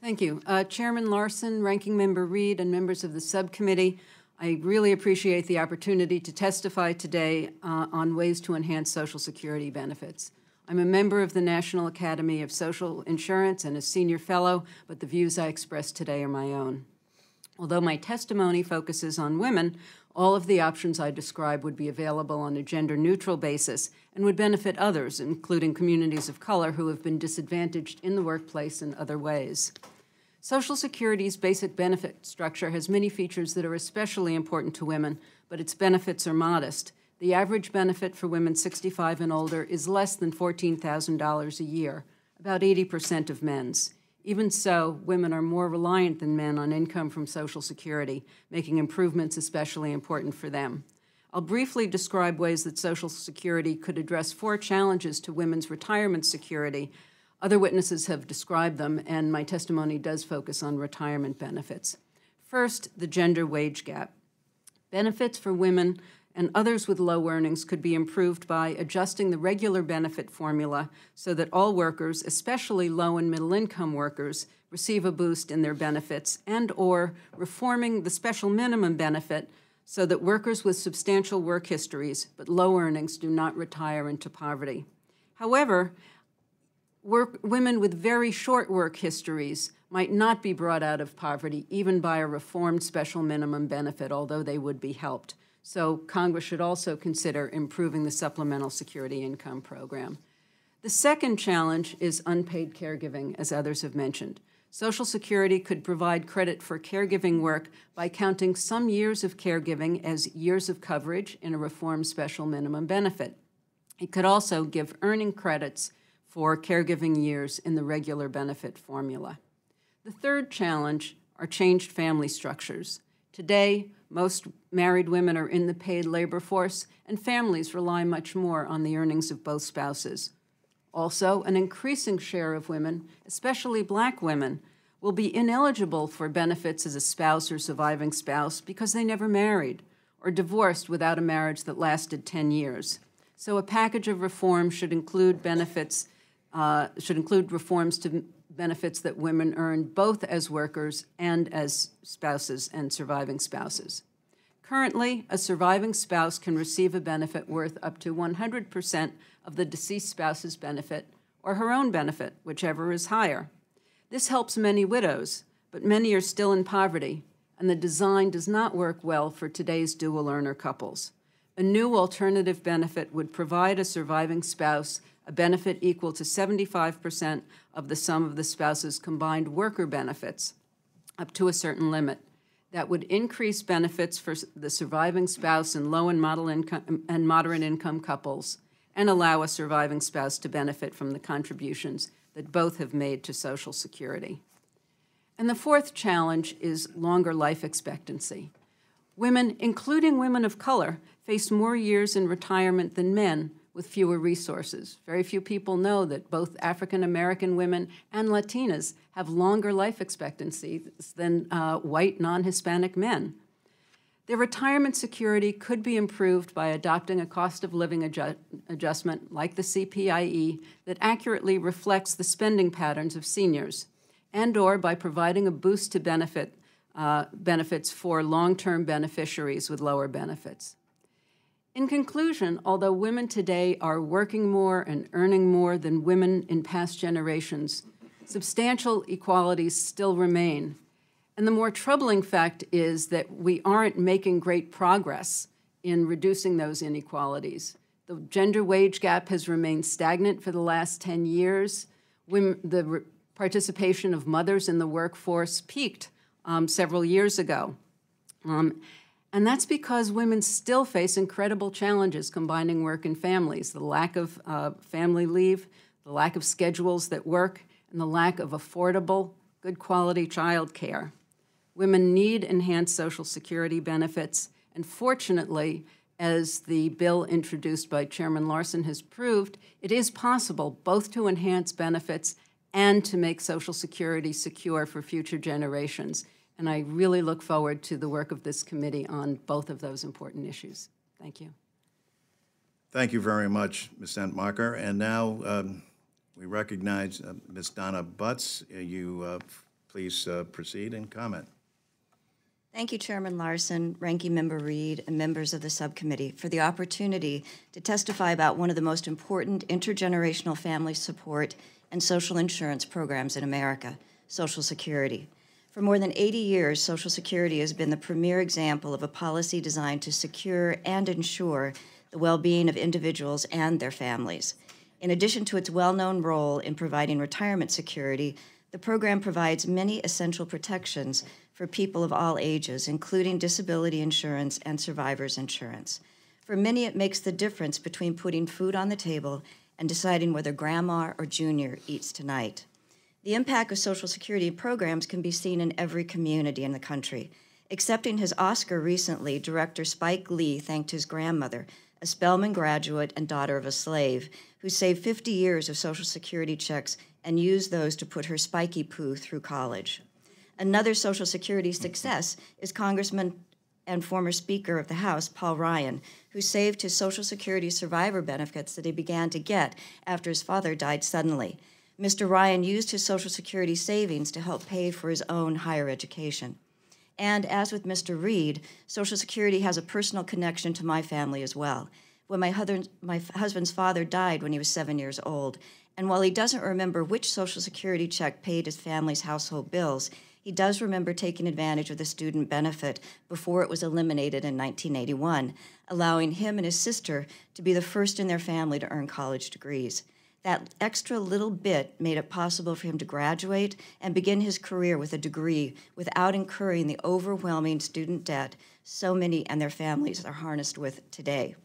Thank you. Chairman Larson, Ranking Member Reed, and members of the subcommittee, I really appreciate the opportunity to testify today on ways to enhance Social Security benefits. I'm a member of the National Academy of Social Insurance and a senior fellow, but the views I express today are my own. Although my testimony focuses on women, all of the options I describe would be available on a gender-neutral basis and would benefit others, including communities of color who have been disadvantaged in the workplace in other ways. Social Security's basic benefit structure has many features that are especially important to women, but its benefits are modest. The average benefit for women 65 and older is less than $14,000 a year, about 80% of men's. Even so, women are more reliant than men on income from Social Security, making improvements especially important for them. I'll briefly describe ways that Social Security could address 4 challenges to women's retirement security. Other witnesses have described them, and my testimony does focus on retirement benefits. First, the gender wage gap. Benefits for women and others with low earnings could be improved by adjusting the regular benefit formula so that all workers, especially low and middle income workers, receive a boost in their benefits, and or reforming the special minimum benefit so that workers with substantial work histories but low earnings do not retire into poverty. However, women with very short work histories might not be brought out of poverty even by a reformed special minimum benefit, although they would be helped. So Congress should also consider improving the Supplemental Security Income Program. The second challenge is unpaid caregiving, as others have mentioned. Social Security could provide credit for caregiving work by counting some years of caregiving as years of coverage in a reformed special minimum benefit. It could also give earning credits for caregiving years in the regular benefit formula. The third challenge are changed family structures. Today, most married women are in the paid labor force, and families rely much more on the earnings of both spouses. Also, an increasing share of women, especially Black women, will be ineligible for benefits as a spouse or surviving spouse because they never married or divorced without a marriage that lasted 10 years. So a package of reforms should include reforms to benefits that women earn both as workers and as spouses and surviving spouses. Currently, a surviving spouse can receive a benefit worth up to 100% of the deceased spouse's benefit or her own benefit, whichever is higher. This helps many widows, but many are still in poverty, and the design does not work well for today's dual-earner couples. A new alternative benefit would provide a surviving spouse a benefit equal to 75% of the sum of the spouse's combined worker benefits, up to a certain limit. That would increase benefits for the surviving spouse in low and moderate income couples and allow a surviving spouse to benefit from the contributions that both have made to Social Security. And the fourth challenge is longer life expectancy. Women, including women of color, face more years in retirement than men with fewer resources. Very few people know that both African American women and Latinas have longer life expectancies than white non-Hispanic men. Their retirement security could be improved by adopting a cost of living adjustment like the CPIE that accurately reflects the spending patterns of seniors, and/or by providing a boost to benefits for long-term beneficiaries with lower benefits. In conclusion, although women today are working more and earning more than women in past generations, substantial inequalities still remain. And the more troubling fact is that we aren't making great progress in reducing those inequalities. The gender wage gap has remained stagnant for the last 10 years. The participation of mothers in the workforce peaked several years ago. And that's because women still face incredible challenges combining work and families, the lack of family leave, the lack of schedules that work, and the lack of affordable, good quality child care. Women need enhanced Social Security benefits, and fortunately, as the bill introduced by Chairman Larson has proved, it is possible both to enhance benefits and to make Social Security secure for future generations. And I really look forward to the work of this committee on both of those important issues. Thank you. Thank you very much, Ms. Entmacher. And now we recognize Ms. Donna Butts. You please proceed and comment. Thank you, Chairman Larson, Ranking Member Reed, and members of the subcommittee for the opportunity to testify about one of the most important intergenerational family support and social insurance programs in America, Social Security. For more than 80 years, Social Security has been the premier example of a policy designed to secure and ensure the well-being of individuals and their families. In addition to its well-known role in providing retirement security, the program provides many essential protections for people of all ages, including disability insurance and survivors insurance. For many, it makes the difference between putting food on the table and deciding whether grandma or junior eats tonight. The impact of Social Security programs can be seen in every community in the country. Accepting his Oscar recently, director Spike Lee thanked his grandmother, a Spelman graduate and daughter of a slave, who saved 50 years of Social Security checks and used those to put her spiky poo through college. Another Social Security success is Congressman and former Speaker of the House, Paul Ryan, who saved his Social Security survivor benefits that he began to get after his father died suddenly. Mr. Ryan used his Social Security savings to help pay for his own higher education. And as with Mr. Reed, Social Security has a personal connection to my family as well. When my husband's father died when he was 7 years old, and while he doesn't remember which Social Security check paid his family's household bills, he does remember taking advantage of the student benefit before it was eliminated in 1981, allowing him and his sister to be the first in their family to earn college degrees. That extra little bit made it possible for him to graduate and begin his career with a degree without incurring the overwhelming student debt so many and their families are harnessed with today.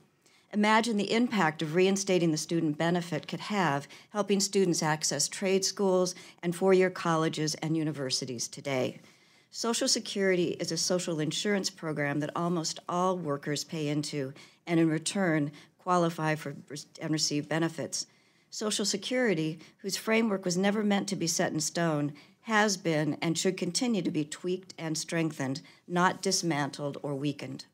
Imagine the impact of reinstating the student benefit could have helping students access trade schools and four-year colleges and universities today. Social Security is a social insurance program that almost all workers pay into and in return qualify for and receive benefits. Social Security, whose framework was never meant to be set in stone, has been and should continue to be tweaked and strengthened, not dismantled or weakened.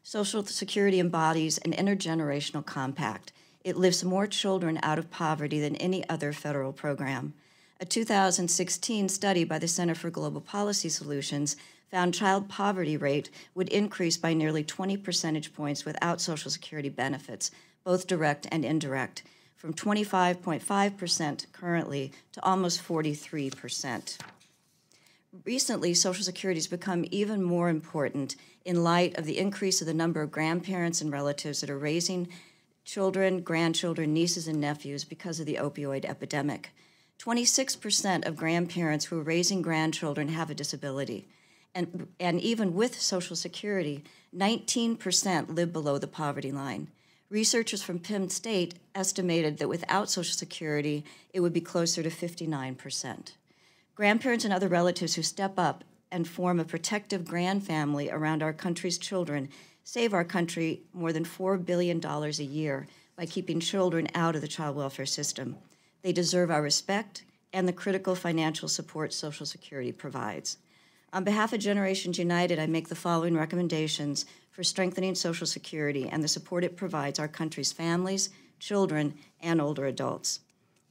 Social Security embodies an intergenerational compact. It lifts more children out of poverty than any other federal program. A 2016 study by the Center for Global Policy Solutions found child poverty rate would increase by nearly 20 percentage points without Social Security benefits, both direct and indirect, from 25.5% currently to almost 43%. Recently, Social Security has become even more important in light of the increase of the number of grandparents and relatives that are raising children, grandchildren, nieces, and nephews because of the opioid epidemic. 26% of grandparents who are raising grandchildren have a disability. And even with Social Security, 19% live below the poverty line. Researchers from Penn State estimated that without Social Security, it would be closer to 59%. Grandparents and other relatives who step up and form a protective grandfamily around our country's children save our country more than $4 billion a year by keeping children out of the child welfare system. They deserve our respect and the critical financial support Social Security provides. On behalf of Generations United, I make the following recommendations for strengthening Social Security and the support it provides our country's families, children, and older adults.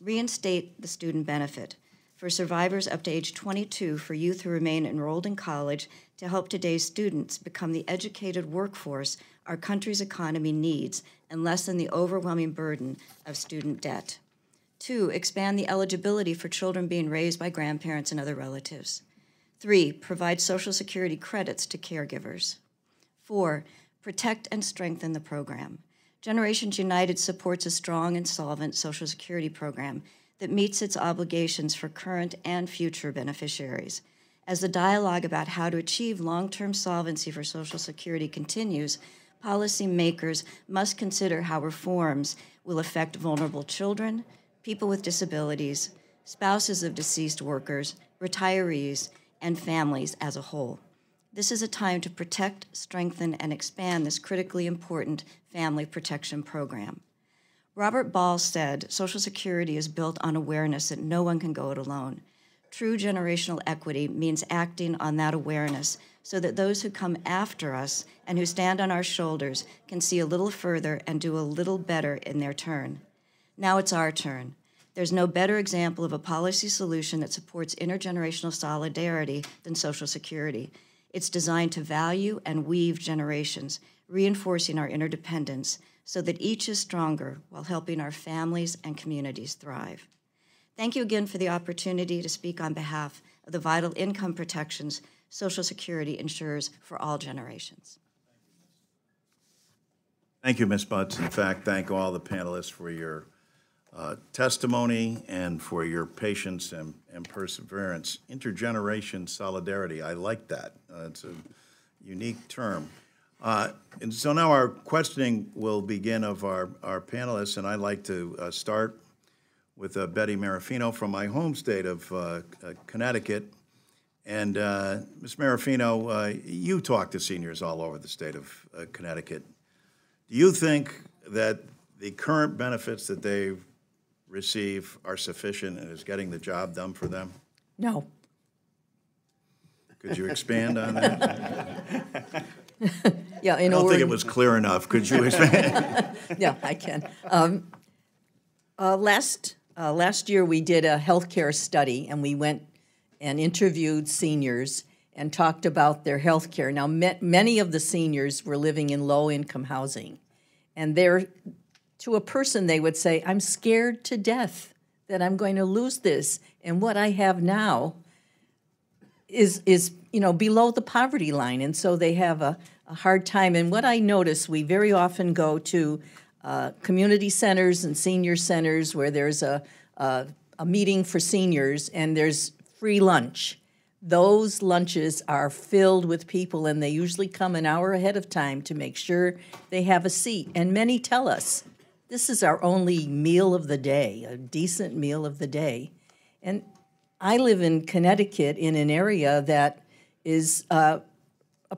Reinstate the student benefit for survivors up to age 22 for youth who remain enrolled in college to help today's students become the educated workforce our country's economy needs and lessen the overwhelming burden of student debt. 2, expand the eligibility for children being raised by grandparents and other relatives. 3, provide Social Security credits to caregivers. 4, protect and strengthen the program. Generations United supports a strong and solvent Social Security program that meets its obligations for current and future beneficiaries. As the dialogue about how to achieve long-term solvency for Social Security continues, policymakers must consider how reforms will affect vulnerable children, people with disabilities, spouses of deceased workers, retirees, and families as a whole. This is a time to protect, strengthen, and expand this critically important family protection program. Robert Ball said, Social Security is built on awareness that no one can go it alone. True generational equity means acting on that awareness so that those who come after us and who stand on our shoulders can see a little further and do a little better in their turn. Now it's our turn. There's no better example of a policy solution that supports intergenerational solidarity than Social Security. It's designed to value and weave generations, reinforcing our interdependence so that each is stronger while helping our families and communities thrive. Thank you again for the opportunity to speak on behalf of the vital income protections Social Security ensures for all generations. Thank you, Ms. Butts. In fact, thank all the panelists for your testimony and for your patience and perseverance. Intergeneration solidarity, I like that. It's a unique term. And so now our questioning will begin of our panelists, and I'd like to start with Betty Marafino from my home state of Connecticut. And Ms. Marafino, you talk to seniors all over the state of Connecticut. Do you think that the current benefits that they receive are sufficient and is getting the job done for them? No. Could you expand on that? Yeah, I don't think it was clear enough. Could you expand? Yeah, I can. Last year we did a healthcare study, and we went and interviewed seniors and talked about their health care. Now, many of the seniors were living in low-income housing, and to a person they would say, I'm scared to death that I'm going to lose this, and what I have now is below the poverty line, and so they have a hard time. And what I notice, we very often go to community centers and senior centers where there's a meeting for seniors, and there's free lunch. Those lunches are filled with people, and they usually come an hour ahead of time to make sure they have a seat. And many tell us, this is our only meal of the day, a decent meal of the day. And I live in Connecticut in an area that is a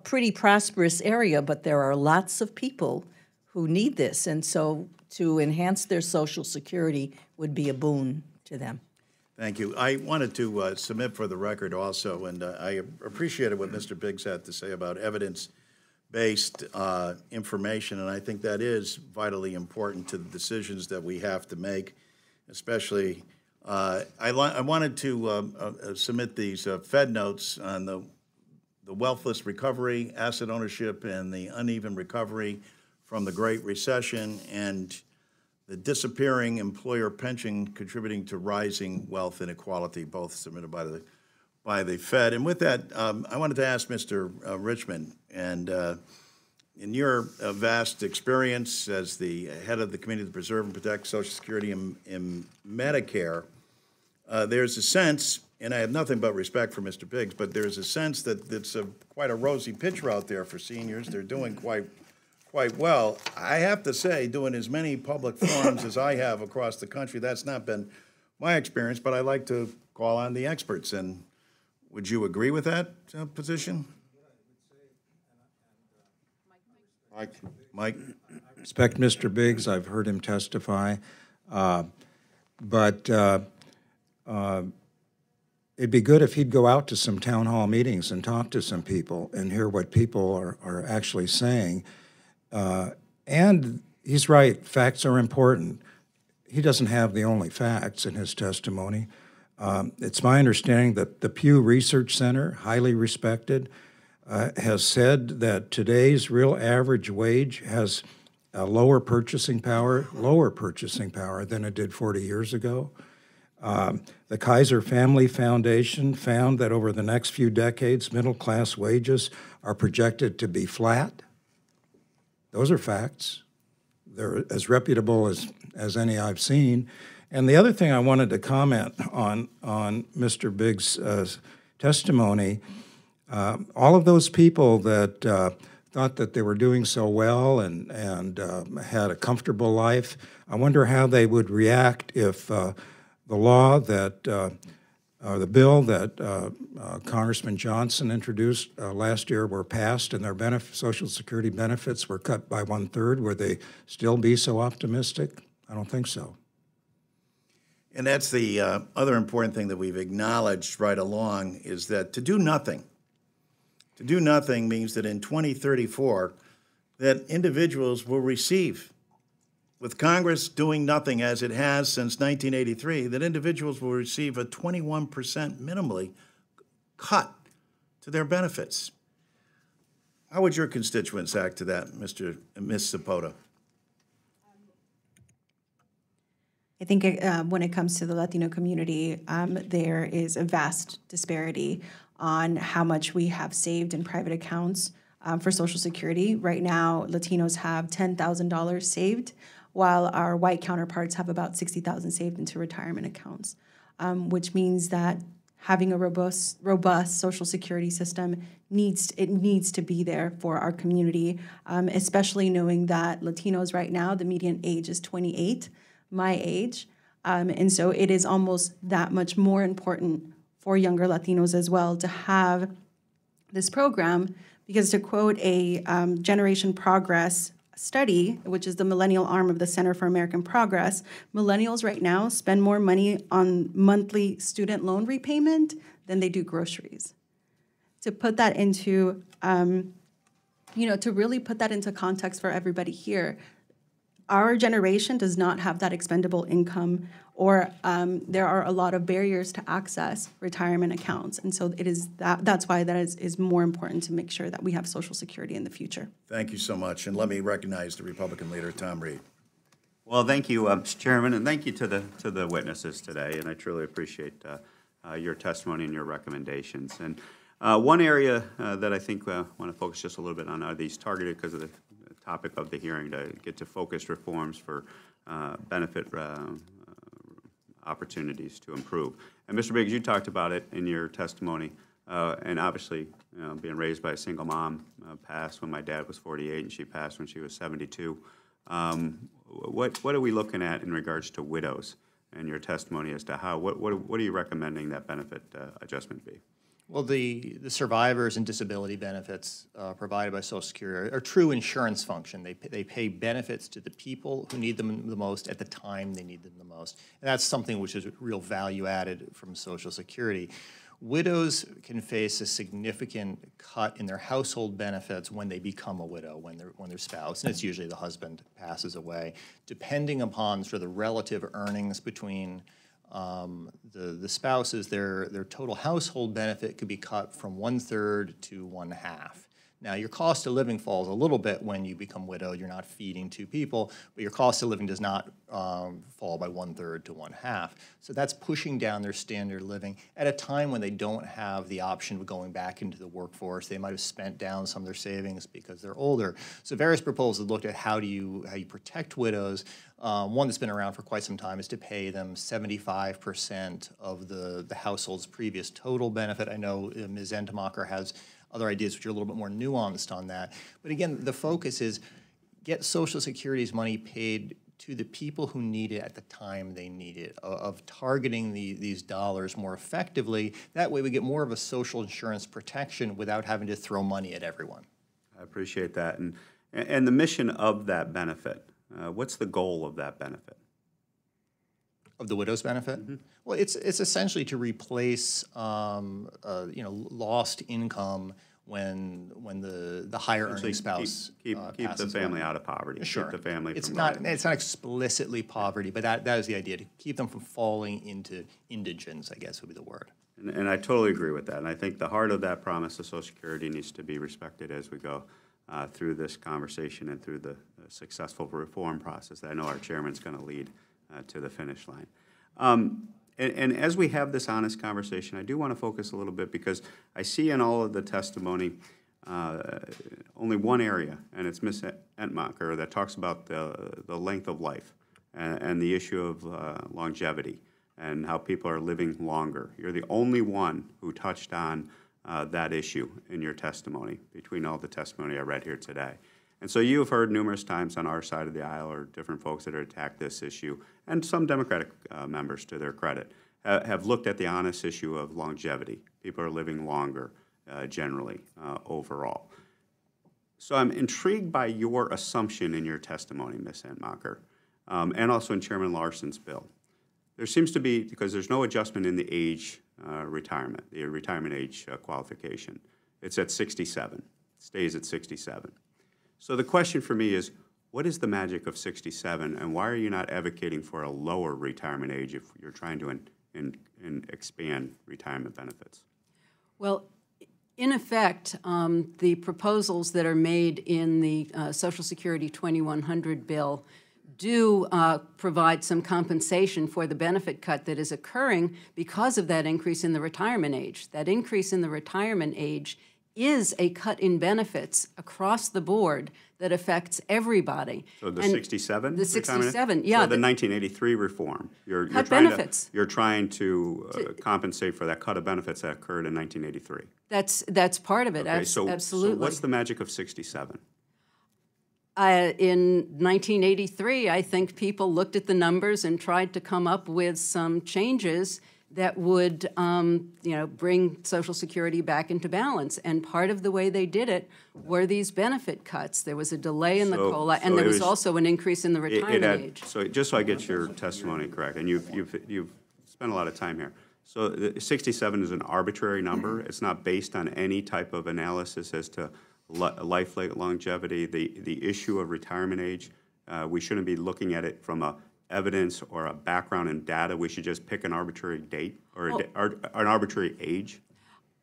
pretty prosperous area, but there are lots of people who need this. And so to enhance their Social Security would be a boon to them. Thank you. I wanted to submit for the record also, and I appreciated what Mr. Biggs had to say about evidence-based information, and I think that is vitally important to the decisions that we have to make, especially I wanted to submit these Fed notes on the wealthless recovery, asset ownership, and the uneven recovery from the Great Recession, and the disappearing employer pension contributing to rising wealth inequality, both submitted by the Fed. And with that, I wanted to ask Mr. Richmond, and in your vast experience as the head of the Committee to Preserve and Protect Social Security in Medicare, there's a sense, and I have nothing but respect for Mr. Biggs, but there's a sense that it's quite a rosy picture out there for seniors. They're doing quite well. I have to say, doing as many public forums as I have across the country, that's not been my experience, but I like to call on the experts. And would you agree with that position? Mike? I respect Mr. Biggs. I've heard him testify. But it'd be good if he'd go out to some town hall meetings and talk to some people and hear what people are actually saying. And he's right, facts are important. He doesn't have the only facts in his testimony. It's my understanding that the Pew Research Center, highly respected, has said that today's real average wage has a lower purchasing power than it did 40 years ago. The Kaiser Family Foundation found that over the next few decades, middle-class wages are projected to be flat. Those are facts. They're as reputable as any I've seen. And the other thing I wanted to comment on Mr. Biggs' testimony, all of those people that thought that they were doing so well and had a comfortable life, I wonder how they would react if the law that the bill that Congressman Johnson introduced last year were passed and their Social Security benefits were cut by 1/3. Would they still be so optimistic? I don't think so. And that's the other important thing that we've acknowledged right along is that to do nothing means that in 2034 that individuals will receive, with Congress doing nothing as it has since 1983, that individuals will receive a 21% minimally cut to their benefits. How would your constituents act to that, Ms. Zapota? I think when it comes to the Latino community, there is a vast disparity on how much we have saved in private accounts for Social Security. Right now, Latinos have $10,000 saved, while our white counterparts have about $60,000 saved into retirement accounts, which means that having a robust Social Security system needs to be there for our community, especially knowing that Latinos right now, the median age is 28, my age, and so it is almost that much more important for younger Latinos as well to have this program, because to quote a Generation Progress study, which is the millennial arm of the Center for American Progress, millennials right now spend more money on monthly student loan repayment than they do groceries. To put that into, to really put that into context for everybody here, our generation does not have that expendable income, or there are a lot of barriers to access retirement accounts. And so it is that's why that is more important to make sure that we have Social Security in the future. Thank you so much. And let me recognize the Republican leader, Tom Reed. Well, thank you, Mr. Chairman, and thank you to the witnesses today. And I truly appreciate your testimony and your recommendations. And one area that I think I want to focus just a little bit on are these targeted, because of the topic of the hearing, to get to focused reforms for benefit opportunities to improve. And Mr. Biggs, you talked about it in your testimony, and obviously, being raised by a single mom, passed when my dad was 48 and she passed when she was 72. What are we looking at in regards to widows and your testimony as to how, what are you recommending that benefit adjustment be? Well, the survivors and disability benefits provided by Social Security are true insurance function. They pay benefits to the people who need them the most at the time they need them the most. And that's something which is real value added from Social Security. Widows can face a significant cut in their household benefits when they become a widow, when their spouse, and it's usually the husband, passes away, depending upon sort of the relative earnings between the spouses. Their total household benefit could be cut from 1/3 to 1/2. Now, your cost of living falls a little bit when you become widowed. You're not feeding two people, but your cost of living does not fall by 1/3 to 1/2. So that's pushing down their standard of living at a time when they don't have the option of going back into the workforce. They might have spent down some of their savings because they're older. So various proposals looked at how you protect widows. One that's been around for quite some time is to pay them 75% of the household's previous total benefit. I know Ms. Entemacher has other ideas which are a little bit more nuanced on that. But again, the focus is get Social Security's money paid to the people who need it at the time they need it, of targeting these dollars more effectively. That way we get more of a social insurance protection without having to throw money at everyone. I appreciate that. And the mission of that benefit, what's the goal of that benefit? Of the widow's benefit? Mm-hmm. Well, it's essentially to replace lost income when the higher earning spouse keep the family out of poverty. Sure. Keep the family it's from not explicitly poverty, but that is the idea, to keep them from falling into indigence, I guess would be the word. And I totally agree with that. And I think the heart of that promise of Social Security needs to be respected as we go through this conversation and through the successful reform process that I know our chairman's going to lead to the finish line. And as we have this honest conversation, I do want to focus a little bit because I see in all of the testimony only one area, and it's Ms. Entemacher, that talks about the length of life and the issue of longevity and how people are living longer. You're the only one who touched on that issue in your testimony between all the testimony I read here today. And so you have heard numerous times on our side of the aisle, or different folks that have attacked this issue, and some Democratic members, to their credit, have looked at the honest issue of longevity. People are living longer generally overall. So I'm intrigued by your assumption in your testimony, Ms. Entemacher, and also in Chairman Larson's bill. There seems to be, because there's no adjustment in the age retirement, the retirement age qualification. It's at 67, it stays at 67. So the question for me is, what is the magic of 67, and why are you not advocating for a lower retirement age if you're trying to expand retirement benefits? Well, in effect, the proposals that are made in the Social Security 2100 bill do provide some compensation for the benefit cut that is occurring because of that increase in the retirement age. That increase in the retirement age is a cut in benefits across the board that affects everybody. So the 67? The 67, yeah. So the 1983 reform. You're trying to compensate for that cut of benefits that occurred in 1983. That's part of it, okay, absolutely. So what's the magic of 67? In 1983, I think people looked at the numbers and tried to come up with some changes that would, bring Social Security back into balance. And part of the way they did it were these benefit cuts. There was a delay in the COLA, and there was also an increase in the retirement age. So just so I get your testimony correct, and you've spent a lot of time here. So 67 is an arbitrary number. It's not based on any type of analysis as to life longevity, the issue of retirement age. We shouldn't be looking at it from a evidence or a background in data. We should just pick an arbitrary date or an arbitrary age?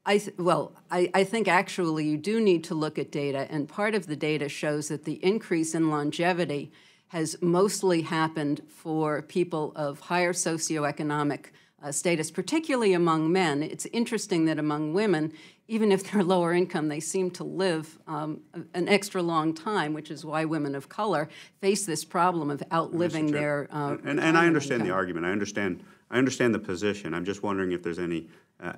I think actually you do need to look at data, and part of the data shows that the increase in longevity has mostly happened for people of higher socioeconomic status, particularly among men. It's interesting that among women, even if they're lower income, they seem to live an extra long time, which is why women of color face this problem of outliving their and I understand income. The argument. I understand the position. I'm just wondering if there's any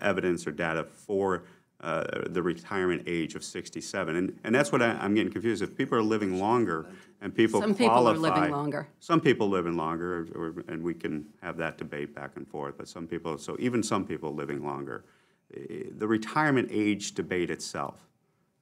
evidence or data for the retirement age of 67. And that's what I'm getting confused. If people are living longer and people Some qualify, people are living longer. Some people living longer, and we can have that debate back and forth, but some people, so even some people living longer. the retirement age debate itself,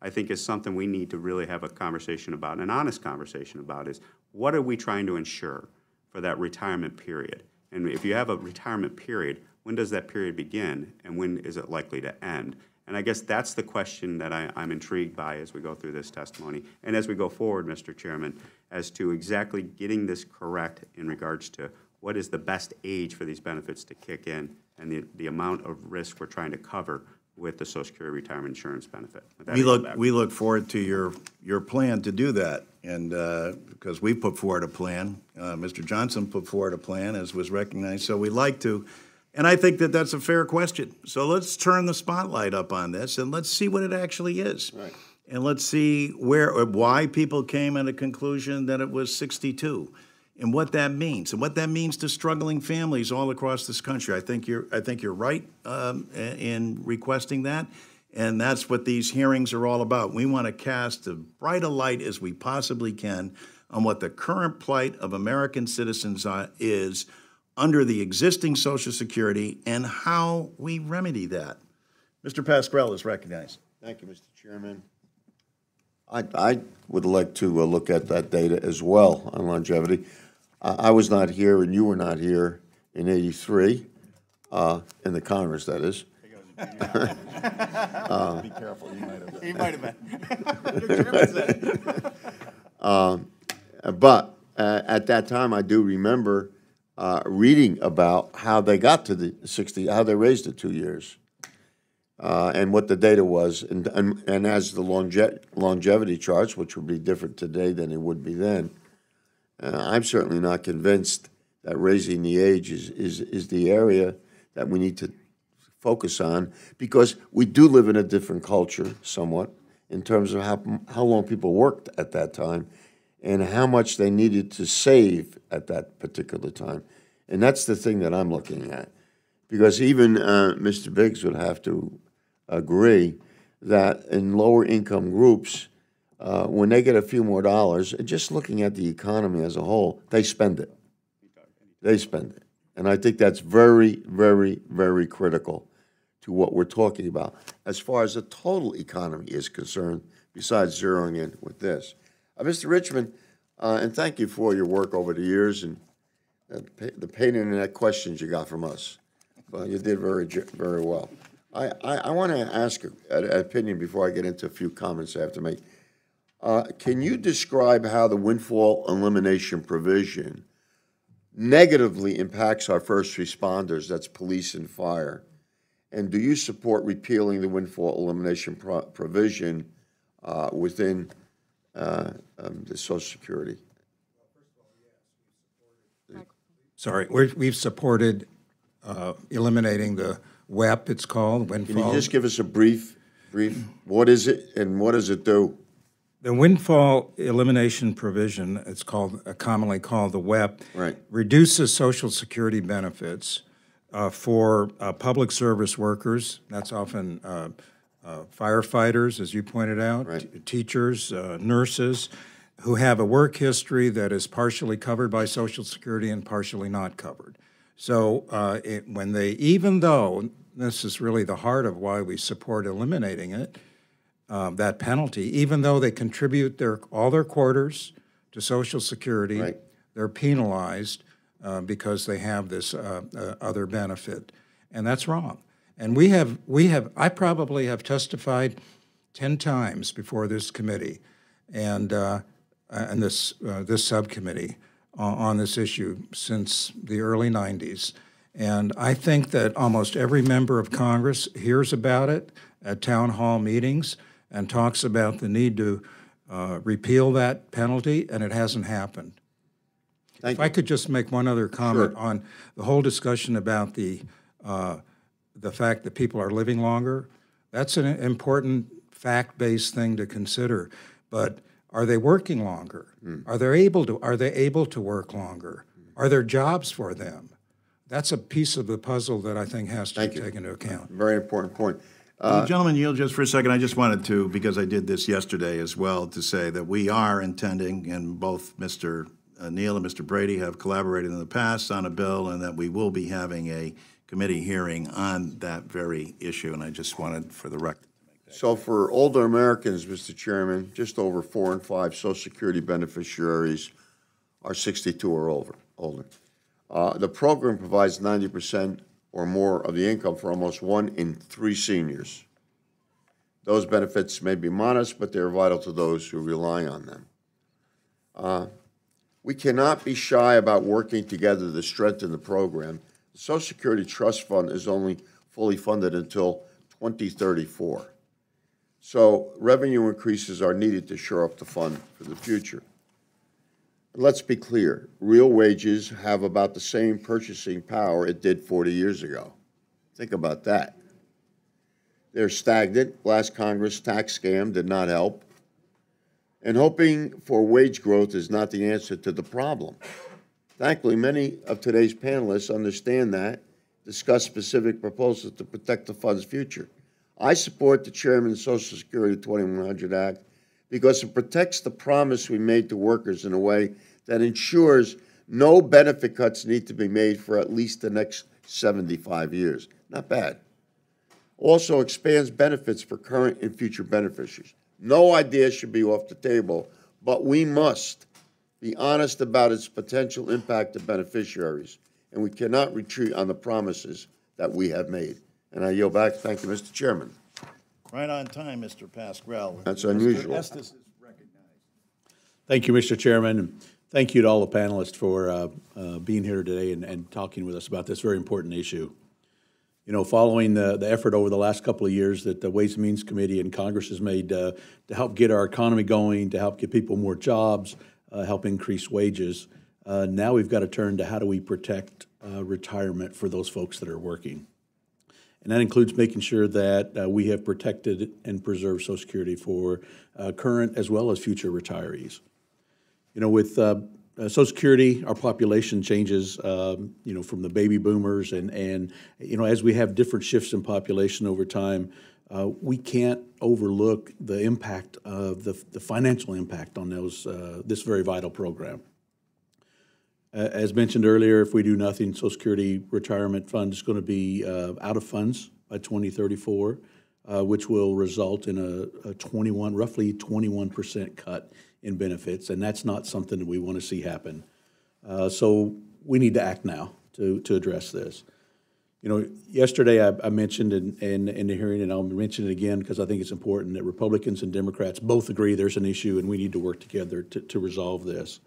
I think, is something we need to really have a conversation about, an honest conversation about, is what are we trying to ensure for that retirement period? And if you have a retirement period, when does that period begin and when is it likely to end? And I guess that's the question that I'm intrigued by as we go through this testimony and as we go forward, Mr. Chairman, as to exactly getting this correct in regards to what is the best age for these benefits to kick in and the amount of risk we're trying to cover with the Social Security retirement insurance benefit. We look forward to your plan to do that, and because we put forward a plan, Mr. Johnson put forward a plan, as was recognized. So we'd like to, and I think that that's a fair question. So let's turn the spotlight up on this, and let's see what it actually is, Right. and let's see why people came at a conclusion that it was 62. And what that means, and what that means to struggling families all across this country. I think you're right in requesting that, and that's what these hearings are all about. We want to cast as bright a light as we possibly can on what the current plight of American citizens is under the existing Social Security and how we remedy that. Mr. Pasquale is recognized. Thank you, Mr. Chairman. I would like to look at that data as well on longevity. I was not here, and you were not here in '83, in the Congress, that is. Be careful, you might have been. He might have been. But at that time, I do remember reading about how they got to the 60, how they raised it 2 years, and what the data was. And as the longevity charts, which would be different today than it would be then, I'm certainly not convinced that raising the age is the area that we need to focus on, because we do live in a different culture somewhat in terms of how long people worked at that time and how much they needed to save at that particular time. And that's the thing that I'm looking at, because even Mr. Biggs would have to agree that in lower income groups, when they get a few more dollars, just looking at the economy as a whole, they spend it. They spend it. And I think that's very, very, very critical to what we're talking about as far as the total economy is concerned, besides zeroing in with this. Mr. Richmond, and thank you for your work over the years and the pain in the neck questions you got from us. Well, you did very, very well. I want to ask an opinion before I get into a few comments I have to make. Can you describe how the windfall elimination provision negatively impacts our first responders, that's police and fire? And do you support repealing the windfall elimination provision within the Social Security? Sorry, we've supported eliminating the WEP, it's called, windfall. Can you just give us a brief, what is it and what does it do? The windfall elimination provision, it's commonly called the WEP, right, reduces Social Security benefits for public service workers. That's often firefighters, as you pointed out, right, teachers, nurses, who have a work history that is partially covered by Social Security and partially not covered. So even though this is really the heart of why we support eliminating it, that penalty, even though they contribute all their quarters to Social Security, right, they're penalized because they have this other benefit, and that's wrong. And I probably have testified 10 times before this committee and this subcommittee on this issue since the early 90s. And I think that almost every member of Congress hears about it at town hall meetings and talks about the need to repeal that penalty, and it hasn't happened. If I could just make one other comment on the whole discussion about the fact that people are living longer. That's an important fact-based thing to consider. But are they working longer? Are they able to work longer? Are there jobs for them? That's a piece of the puzzle that I think has to be taken into account. Very important point. Gentlemen, yield just for a second. I just wanted to, because I did this yesterday as well, to say that we are intending, and both Mr. Neal and Mr. Brady have collaborated in the past on a bill, and that we will be having a committee hearing on that very issue, and I just wanted for the record. So for older Americans, Mr. Chairman, just over 4 in 5 Social Security beneficiaries are 62 or older. The program provides 90% or more of the income for almost 1 in 3 seniors. Those benefits may be modest, but they're vital to those who rely on them. We cannot be shy about working together to strengthen the program. The Social Security Trust Fund is only fully funded until 2034. So revenue increases are needed to shore up the fund for the future. Let's be clear, real wages have about the same purchasing power it did 40 years ago. Think about that. They're stagnant. Last Congress tax scam did not help. And hoping for wage growth is not the answer to the problem. Thankfully, many of today's panelists understand that, discuss specific proposals to protect the fund's future. I support the Chairman's Social Security 2100 Act because it protects the promise we made to workers in a way that ensures no benefit cuts need to be made for at least the next 75 years. Not bad. Also expands benefits for current and future beneficiaries. No idea should be off the table, but we must be honest about its potential impact to beneficiaries, and we cannot retreat on the promises that we have made. And I yield back. Thank you, Mr. Chairman. Right on time, Mr. Pasquale. That's unusual. Mr. Estes is recognized. Thank you, Mr. Chairman. And thank you to all the panelists for being here today and talking with us about this very important issue. You know, following the effort over the last couple of years that the Ways and Means Committee in Congress has made to help get our economy going, to help give people more jobs, help increase wages, now we've got to turn to how do we protect retirement for those folks that are working. And that includes making sure that we have protected and preserved Social Security for current as well as future retirees. You know, with Social Security, our population changes, you know, from the baby boomers and you know, as we have different shifts in population over time, we can't overlook the impact of the financial impact on those this very vital program. As mentioned earlier, if we do nothing, Social Security Retirement Fund is going to be out of funds by 2034, which will result in a roughly 21% cut in benefits, and that's not something that we want to see happen. So we need to act now to address this. You know, yesterday I mentioned in the hearing, and I'll mention it again because I think it's important, that Republicans and Democrats both agree there's an issue and we need to work together to resolve this.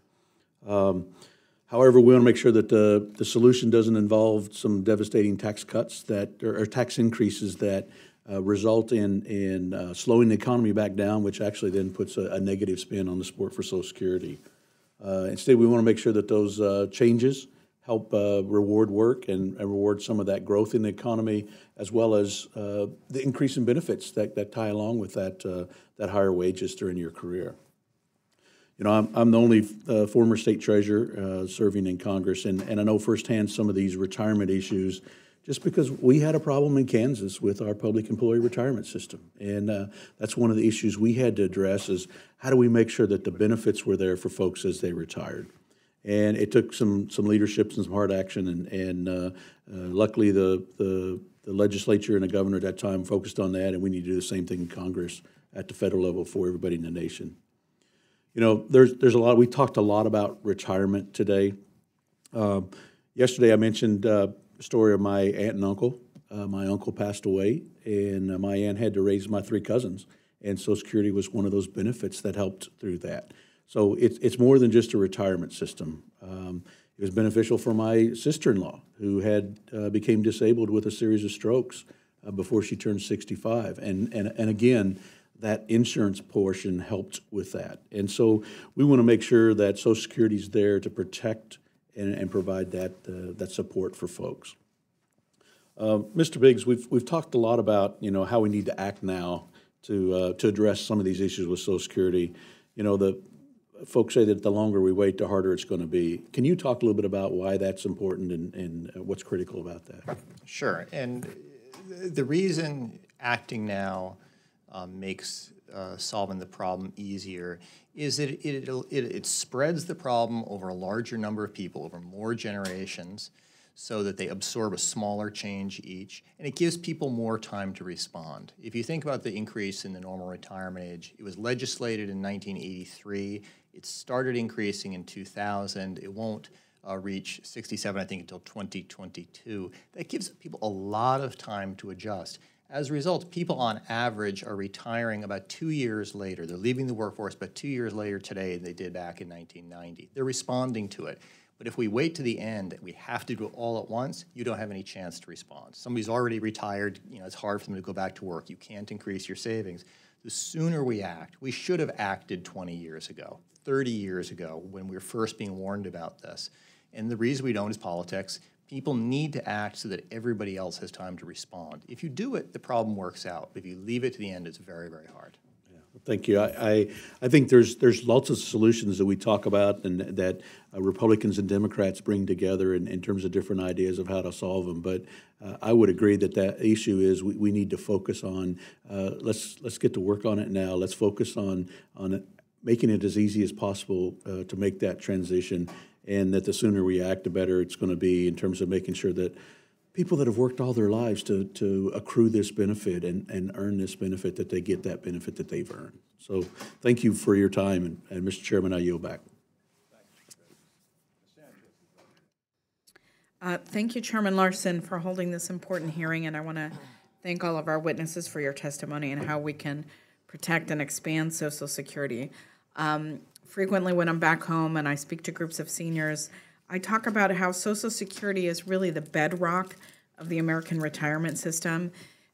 However, we want to make sure that the solution doesn't involve some devastating tax cuts or tax increases that result in slowing the economy back down, which actually then puts a negative spin on the support for Social Security. Instead, we want to make sure that those changes help reward work and reward some of that growth in the economy, as well as the increase in benefits that tie along with that higher wages during your career. You know, I'm the only former state treasurer serving in Congress, and I know firsthand some of these retirement issues just because we had a problem in Kansas with our public employee retirement system. And that's one of the issues we had to address is how do we make sure that the benefits were there for folks as they retired? And it took some leadership and some hard action, and luckily the legislature and the governor at that time focused on that, and we need to do the same thing in Congress at the federal level for everybody in the nation. You know, there's a lot. We talked a lot about retirement today. Yesterday, I mentioned the story of my aunt and uncle. My uncle passed away, and my aunt had to raise my 3 cousins, and Social Security was one of those benefits that helped through that. So it's more than just a retirement system. It was beneficial for my sister-in-law, who became disabled with a series of strokes before she turned 65, and again, that insurance portion helped with that. And so we want to make sure that Social Security is there to protect and provide that support for folks. Mr. Biggs, we've talked a lot about, you know, how we need to act now to address some of these issues with Social Security. You know, the folks say that the longer we wait, the harder it's going to be. Can you talk a little bit about why that's important and what's critical about that? Sure. And the reason acting now makes solving the problem easier is that it spreads the problem over a larger number of people, over more generations, so that they absorb a smaller change each, and it gives people more time to respond. If you think about the increase in the normal retirement age, it was legislated in 1983. It started increasing in 2000. It won't reach 67, I think, until 2022. That gives people a lot of time to adjust. As a result, people on average are retiring about 2 years later. They're leaving the workforce about 2 years later today than they did back in 1990. They're responding to it. But if we wait to the end, we have to do it all at once, you don't have any chance to respond. Somebody's already retired, it's hard for them to go back to work. You can't increase your savings. The sooner we act, we should have acted 20 years ago, 30 years ago, when we were first being warned about this. And the reason we don't is politics. People need to act so that everybody else has time to respond. If you do it, the problem works out. If you leave it to the end, it's very, very hard. Thank you. I think there's lots of solutions that we talk about and that Republicans and Democrats bring together in terms of different ideas of how to solve them. But I would agree that issue is we need to focus on let's get to work on it now. Let's focus on making it as easy as possible to make that transition, and that the sooner we act, the better it's going to be in terms of making sure that people that have worked all their lives to accrue this benefit and earn this benefit, that they get that benefit that they've earned. So thank you for your time, and Mr. Chairman, I yield back. Thank you, Chairman Larson, for holding this important hearing, and I want to thank all of our witnesses for your testimony and how we can protect and expand Social Security. Frequently when I'm back home and I speak to groups of seniors, I talk about how Social Security is really the bedrock of the American retirement system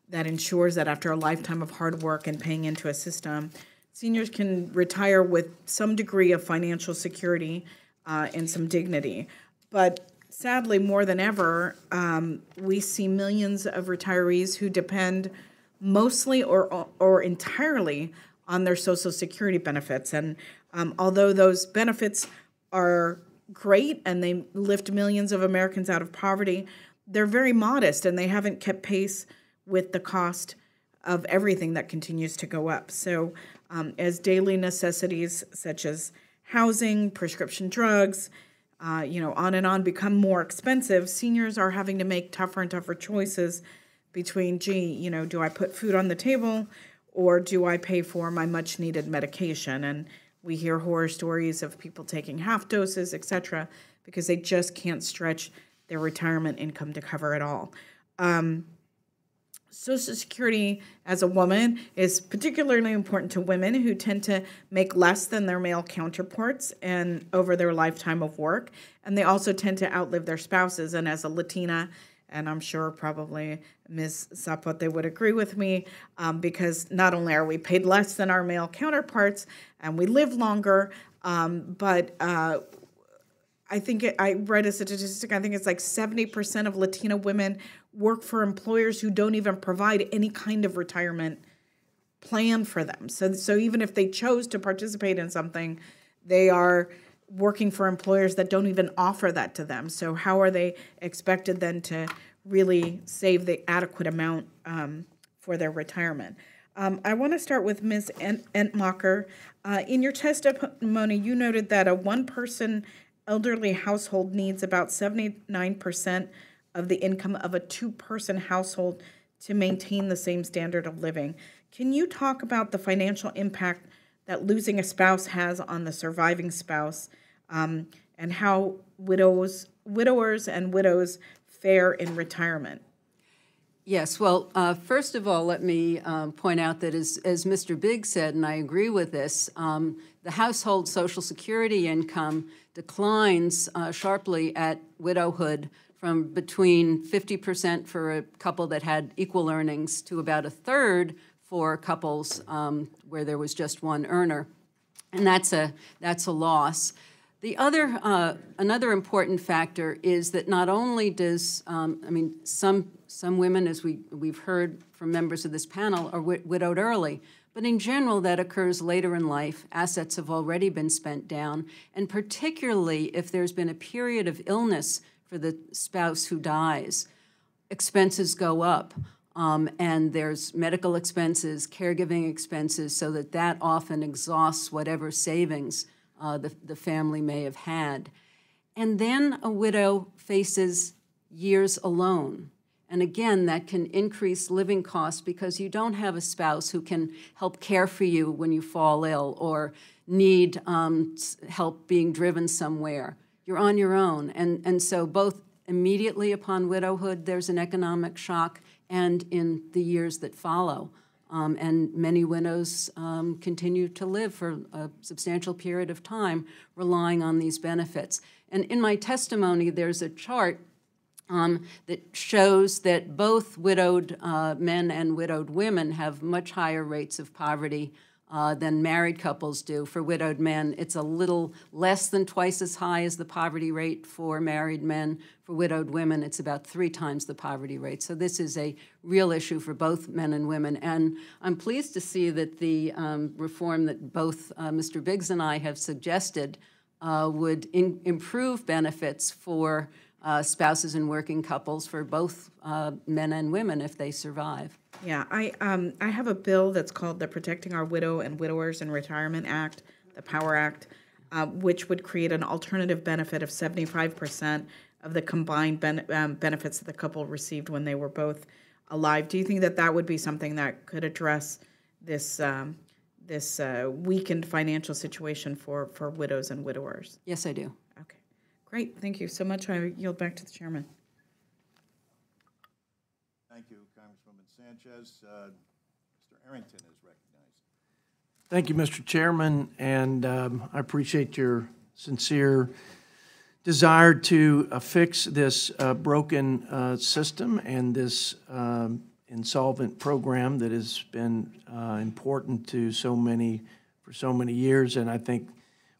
that ensures that after a lifetime of hard work and paying into a system, seniors can retire with some degree of financial security and some dignity. But sadly, more than ever, we see millions of retirees who depend mostly or entirely on their Social Security benefits. And although those benefits are great and they lift millions of Americans out of poverty, they're very modest and they haven't kept pace with the cost of everything that continues to go up. So as daily necessities such as housing, prescription drugs, on and on become more expensive, seniors are having to make tougher and tougher choices between, do I put food on the table or do I pay for my much needed medication? And we hear horror stories of people taking half doses, et cetera, because they just can't stretch their retirement income to cover it all. Social Security as a woman is particularly important to women who tend to make less than their male counterparts and over their lifetime of work. And they also tend to outlive their spouses. And as a Latina, and I'm sure probably Ms. Zapote would agree with me, because not only are we paid less than our male counterparts and we live longer, but I think I read a statistic, I think it's like 70% of Latina women work for employers who don't even provide any kind of retirement plan for them. So even if they chose to participate in something, they are working for employers that don't even offer that to them. So how are they expected then to really save the adequate amount for their retirement? I want to start with Ms. Entmacher. In your testimony, you noted that a one-person elderly household needs about 79% of the income of a two-person household to maintain the same standard of living. Can you talk about the financial impact that losing a spouse has on the surviving spouse, and how widowers and widows fare in retirement? Yes, well, first of all, let me point out that as Mr. Biggs said, and I agree with this, the household Social Security income declines sharply at widowhood from between 50% for a couple that had equal earnings to about a third for couples where there was just one earner, and that's a loss. The other, another important factor is that not only does, some women, as we've heard from members of this panel, are widowed early, but in general that occurs later in life. Assets have already been spent down, and particularly if there's been a period of illness for the spouse who dies, expenses go up. And there's medical expenses, caregiving expenses, so that often exhausts whatever savings the family may have had. And then a widow faces years alone. And again, that can increase living costs because you don't have a spouse who can help care for you when you fall ill or need help being driven somewhere. You're on your own. And so both immediately upon widowhood, there's an economic shock, and in the years that follow. And many widows continue to live for a substantial period of time relying on these benefits. And in my testimony, there's a chart that shows that both widowed men and widowed women have much higher rates of poverty than married couples do. For widowed men, it's a little less than twice as high as the poverty rate for married men. For widowed women, it's about 3 times the poverty rate. So this is a real issue for both men and women. And I'm pleased to see that the reform that both Mr. Biggs and I have suggested would improve benefits for spouses and working couples for both men and women if they survive. Yeah, I have a bill that's called the Protecting Our Widow and Widowers in Retirement Act, the POWER Act, which would create an alternative benefit of 75% of the combined benefits that the couple received when they were both alive. Do you think that that would be something that could address this this weakened financial situation for widows and widowers? Yes, I do. Okay, great. Thank you so much. I yield back to the chairman. Thank you, Congresswoman Sanchez. Mr. Arrington is recognized. Thank you, Mr. Chairman, and I appreciate your sincere desire to fix this broken system and this insolvent program that has been important to for so many years. And I think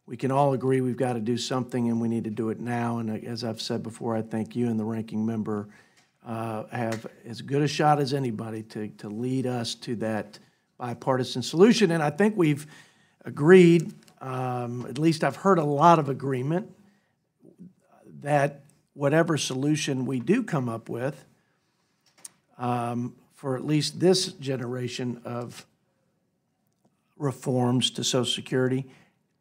we can all agree we've got to do something, and we need to do it now. And as I've said before, I think you and the ranking member have as good a shot as anybody to lead us to that bipartisan solution. And I think we've agreed, at least I've heard a lot of agreement, that whatever solution we do come up with for at least this generation of reforms to Social Security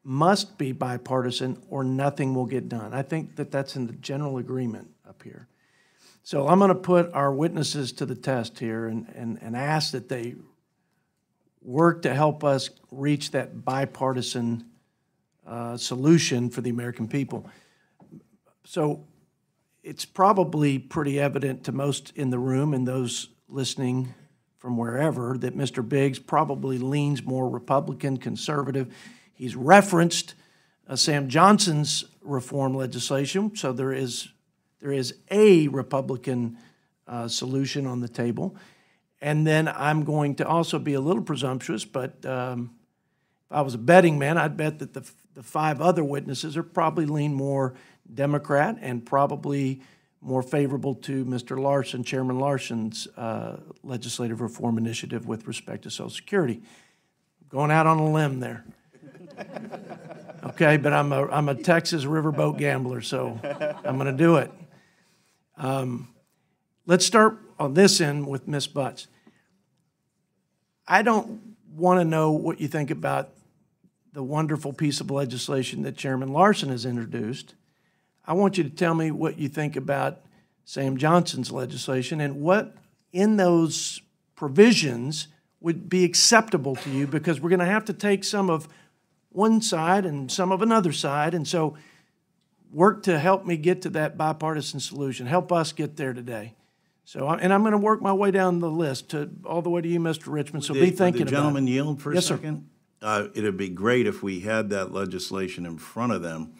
must be bipartisan or nothing will get done. I think that that's in the general agreement up here. So I'm going to put our witnesses to the test here and ask that they work to help us reach that bipartisan solution for the American people. So it's probably pretty evident to most in the room and those listening from wherever that Mr. Biggs probably leans more Republican, conservative. He's referenced Sam Johnson's reform legislation, so there is a Republican solution on the table. And then I'm going to also be a little presumptuous, but if I was a betting man, I'd bet that the 5 other witnesses are probably lean more Democrat and probably more favorable to Mr. Larson, Chairman Larson's legislative reform initiative with respect to Social Security. I'm going out on a limb there. Okay, but I'm a Texas riverboat gambler, so I'm going to do it. Let's start on this end with Ms. Butts. I don't want to know what you think about the wonderful piece of legislation that Chairman Larson has introduced. I want you to tell me what you think about Sam Johnson's legislation and what in those provisions would be acceptable to you, because we're going to have to take some of one side and some of another side, and so work to help me get to that bipartisan solution. Help us get there today. So, and I'm going to work my way down the list all the way to you, Mr. Richmond. So be thinking about it. Would the gentleman yield for a Yes, sir. second? It'd be great if we had that legislation in front of them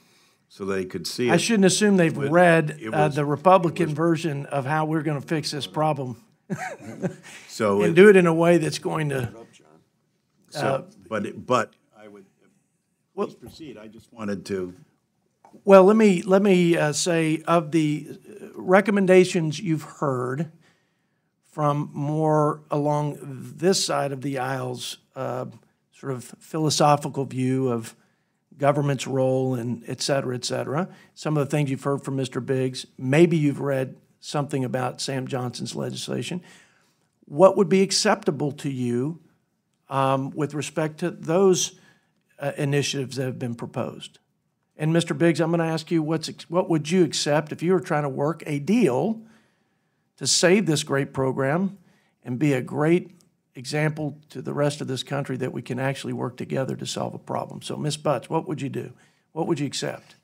so they could see it. I shouldn't assume they've read the Republican version of how we're going to fix this problem. So and do it in a way that's going to. But I would please proceed. I just wanted to. Well, let me say, of the recommendations you've heard from more along this side of the aisle's sort of philosophical view of government's role and et cetera, some of the things you've heard from Mr. Biggs, maybe you've read something about Sam Johnson's legislation. What would be acceptable to you with respect to those initiatives that have been proposed? And Mr. Biggs, I'm going to ask you, what would you accept if you were trying to work a deal to save this great program and be a great example to the rest of this country that we can actually work together to solve a problem? So, Ms. Butts, what would you do? What would you accept?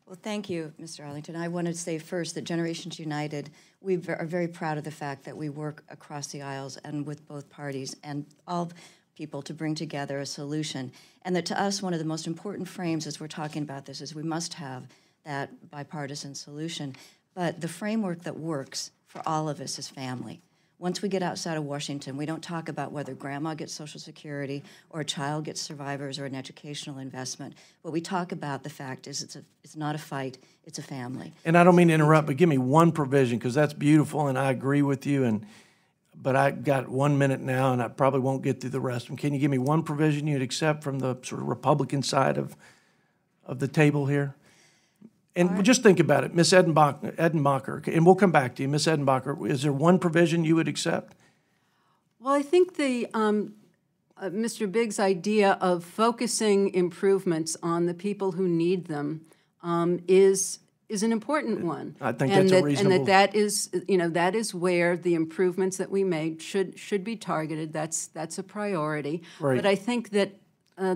Well, thank you, Mr. Arlington. I wanted to say first that Generations United, we are very proud of the fact that we work across the aisles and with both parties and all people to bring together a solution. And that to us, one of the most important frames as we're talking about this is we must have that bipartisan solution. But the framework that works for all of us is family. Once we get outside of Washington, we don't talk about whether grandma gets Social Security or a child gets survivors or an educational investment. What we talk about, the fact is it's not a fight, it's a family. And I don't mean to interrupt, but give me one provision, because that's beautiful, and I agree with you, but I got 1 minute now, and I probably won't get through the rest of them. Can you give me one provision you'd accept from the sort of Republican side of the table here? And just think about it, Ms. Edenbacher, and we'll come back to you. Ms. Edenbacher, is there one provision you would accept? Well, I think the Mr. Biggs' idea of focusing improvements on the people who need them is an important one. I think that's a reasonable. And that is, that is where the improvements that we made should be targeted. That's a priority. Right. But I think that. No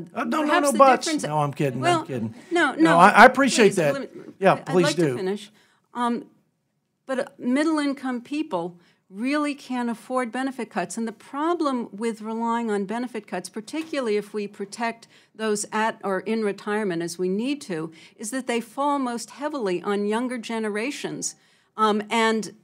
buts. No, I'm kidding. Well, I'm kidding. No. I appreciate please, that. Yeah, please I'd like do. to finish. But middle-income people really can't afford benefit cuts, and the problem with relying on benefit cuts, particularly if we protect those at or in retirement as we need to, is that they fall most heavily on younger generations, and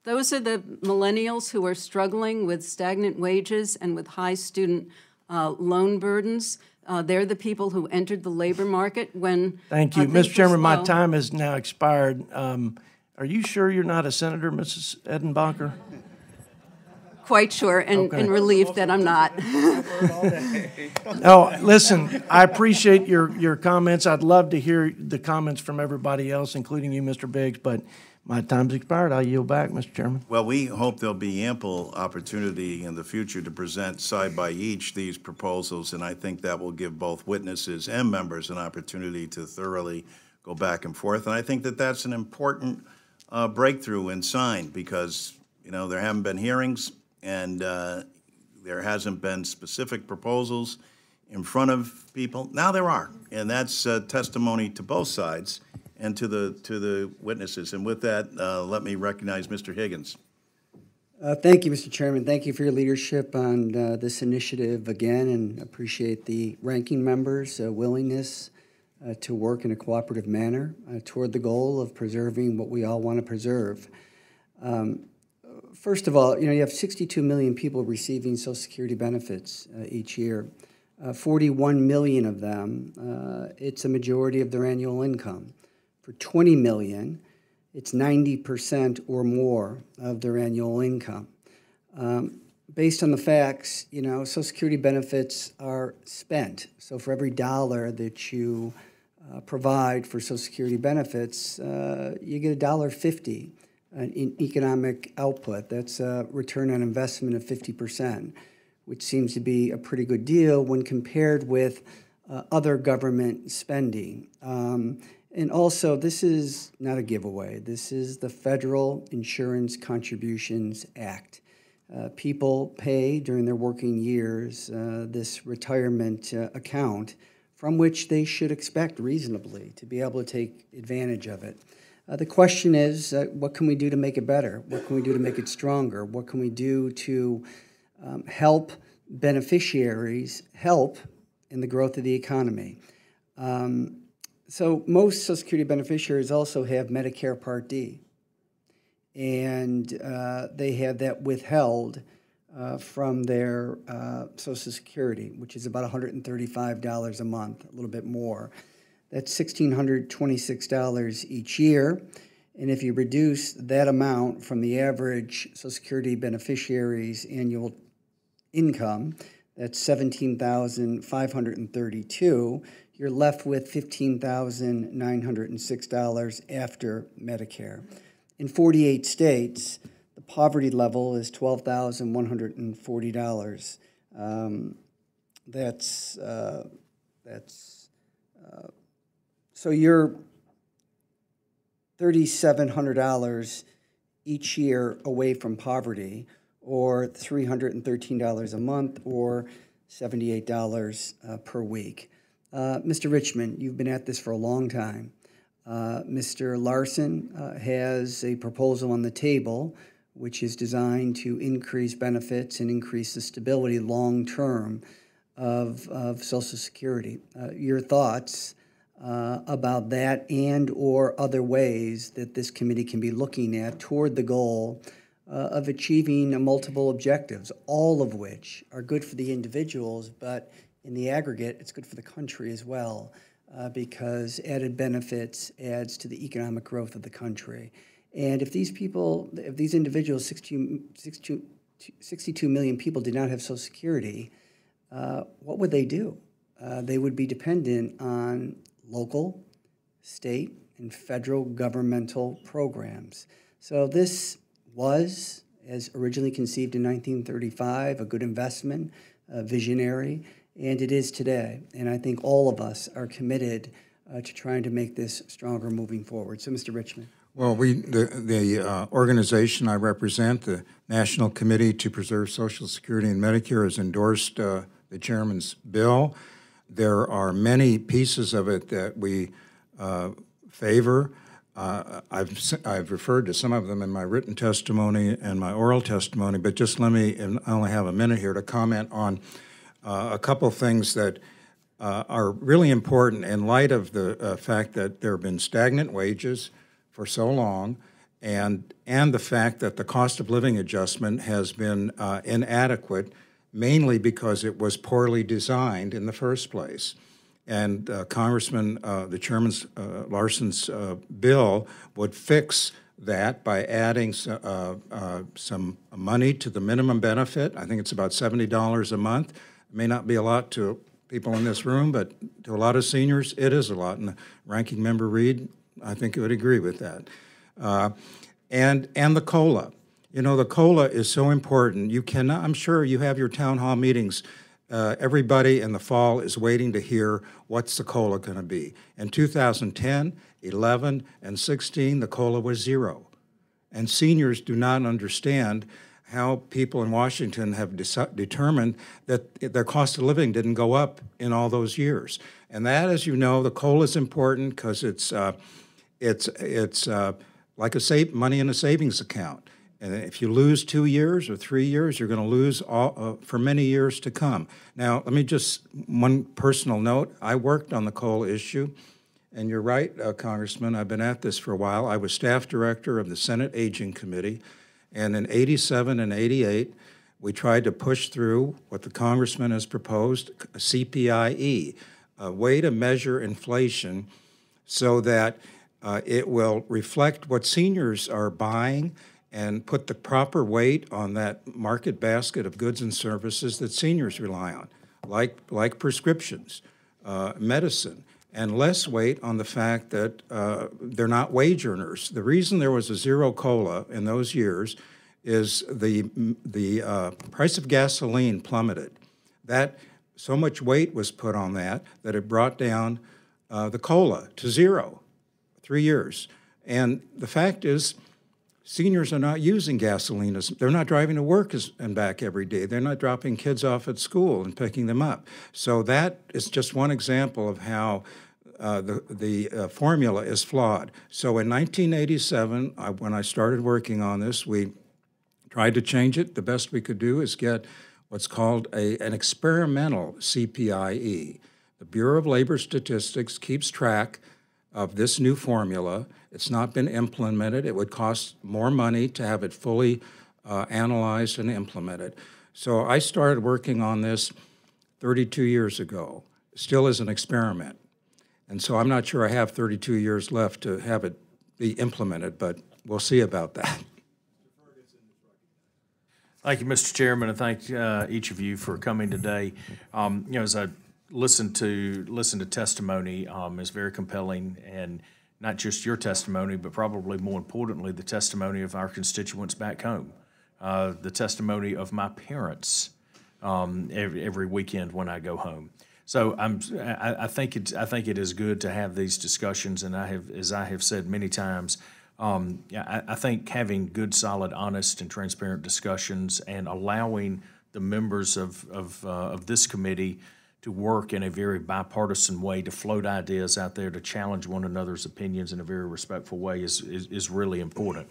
those are the millennials who are struggling with stagnant wages and with high student loan burdens. They're the people who entered the labor market when Thank you. Mr. Chairman, my time has now expired. Are you sure you're not a senator, Mrs. Edenbacher? Quite sure, and relieved that I'm not. No, listen, I appreciate your comments. I'd love to hear the comments from everybody else, including you, Mr. Biggs, but my time's expired. I'll yield back, Mr. Chairman. Well, we hope there'll be ample opportunity in the future to present side by each these proposals, and I think that will give both witnesses and members an opportunity to thoroughly go back and forth. And I think that that's an important breakthrough and sign, because, there haven't been hearings and there hasn't been specific proposals in front of people. Now there are, and that's testimony to both sides and to the witnesses. And with that, let me recognize Mr. Higgins. Thank you, Mr. Chairman. Thank you for your leadership on this initiative again, and appreciate the ranking members' willingness to work in a cooperative manner toward the goal of preserving what we all want to preserve. First of all, you have 62 million people receiving Social Security benefits each year. 41 million of them, it's a majority of their annual income. For 20 million, it's 90% or more of their annual income. Based on the facts, Social Security benefits are spent. So for every dollar that you provide for Social Security benefits, you get $1.50 in economic output. That's a return on investment of 50%, which seems to be a pretty good deal when compared with other government spending. And also, this is not a giveaway. This is the Federal Insurance Contributions Act. People pay during their working years this retirement account from which they should expect reasonably to be able to take advantage of it. The question is, what can we do to make it better? What can we do to make it stronger? What can we do to help beneficiaries help in the growth of the economy? So most Social Security beneficiaries also have Medicare Part D, and they have that withheld from their Social Security, which is about $135 a month, a little bit more. That's $1,626 each year, and if you reduce that amount from the average Social Security beneficiary's annual income, that's $17,532. You're left with $15,906 after Medicare. In 48 states, the poverty level is $12,140. That's So you're $3,700 each year away from poverty, or $313 a month, or $78 per week. Mr. Richmond, you've been at this for a long time. Mr. Larson has a proposal on the table which is designed to increase benefits and increase the stability long-term of Social Security. Your thoughts about that and or other ways that this committee can be looking at toward the goal of achieving multiple objectives, all of which are good for the individuals, but in the aggregate, it's good for the country as well, because added benefits adds to the economic growth of the country. And if these people, if these individuals, 62 million people did not have Social Security, what would they do? They would be dependent on local, state, and federal governmental programs. So this was, as originally conceived in 1935, a good investment, visionary, and it is today. And I think all of us are committed to trying to make this stronger moving forward. So, Mr. Richmond. Well, the organization I represent, the National Committee to Preserve Social Security and Medicare, has endorsed the chairman's bill. There are many pieces of it that we favor. I've referred to some of them in my written testimony and my oral testimony, but just let me, and I only have a minute here to comment on a couple things that are really important in light of the fact that there have been stagnant wages for so long, and the fact that the cost of living adjustment has been inadequate, mainly because it was poorly designed in the first place. And Congressman, the Chairman's Larson's bill would fix that by adding some money to the minimum benefit. I think it's about $70 a month. It may not be a lot to people in this room, but to a lot of seniors, it is a lot. And Ranking Member Reed, I think, would agree with that. And the COLA. You know, the COLA is so important. You cannot, I'm sure you have your town hall meetings. Everybody in the fall is waiting to hear what's the COLA going to be. In 2010, 11, and 16, the COLA was zero. And seniors do not understand how people in Washington have determined that their cost of living didn't go up in all those years. And that, as you know, the COLA is important because it's like money in a savings account. And if you lose 2 years or 3 years, you're going to lose all, for many years to come. Now, let me just, one personal note. I worked on the COLA issue, and you're right, Congressman, I've been at this for a while. I was staff director of the Senate Aging Committee, and in '87 and '88, we tried to push through what the Congressman has proposed, a CPIE, a way to measure inflation so that it will reflect what seniors are buying and put the proper weight on that market basket of goods and services that seniors rely on, like prescriptions, medicine, and less weight on the fact that they're not wage earners. The reason there was a zero COLA in those years is the price of gasoline plummeted. That so much weight was put on that it brought down the COLA to zero, 3 years. And the fact is, seniors are not using gasoline. They're not driving to work and back every day. They're not dropping kids off at school and picking them up. So that is just one example of how the formula is flawed. So in 1987, when I started working on this, we tried to change it. The best we could do is get what's called an experimental CPIE. The Bureau of Labor Statistics keeps track of this new formula. It's not been implemented. It would cost more money to have it fully analyzed and implemented. So I started working on this 32 years ago, still as an experiment. And so I'm not sure I have 32 years left to have it be implemented, but we'll see about that. Thank you, Mr. Chairman, and thank each of you for coming today. As I listened to testimony, is very compelling, and not just your testimony, but probably more importantly, the testimony of our constituents back home, the testimony of my parents every weekend when I go home. So I think it is good to have these discussions, and as I have said many times, I think having good, solid, honest, and transparent discussions and allowing the members of this committee to work in a very bipartisan way, to float ideas out there, to challenge one another's opinions in a very respectful way is really important.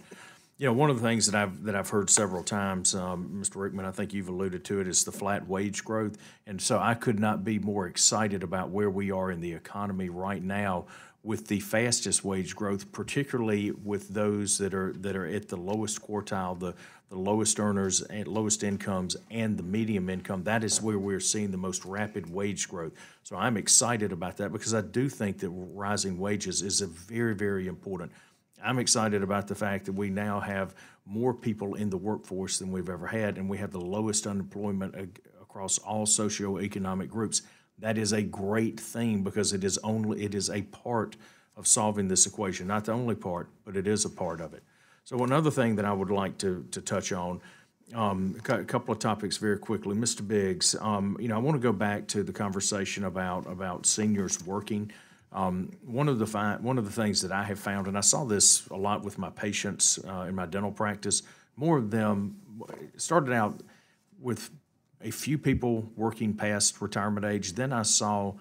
You know, one of the things that I've heard several times, Mr. Rickman, I think you've alluded to it, is the flat wage growth. And so I could not be more excited about where we are in the economy right now with the fastest wage growth, particularly with those that are at the lowest quartile, the lowest earners and lowest incomes and the medium income. That is where we're seeing the most rapid wage growth. So I'm excited about that because I do think that rising wages is a very, very important. I'm excited about the fact that we now have more people in the workforce than we've ever had, and we have the lowest unemployment across all socioeconomic groups. That is a great thing because it is a part of solving this equation. Not the only part, but it is a part of it. So another thing that I would like to touch on, a couple of topics very quickly. Mr. Biggs, you know, I want to go back to the conversation about seniors working. One of the things that I have found, and I saw this a lot with my patients in my dental practice, more of them started out with a few people working past retirement age. Then I saw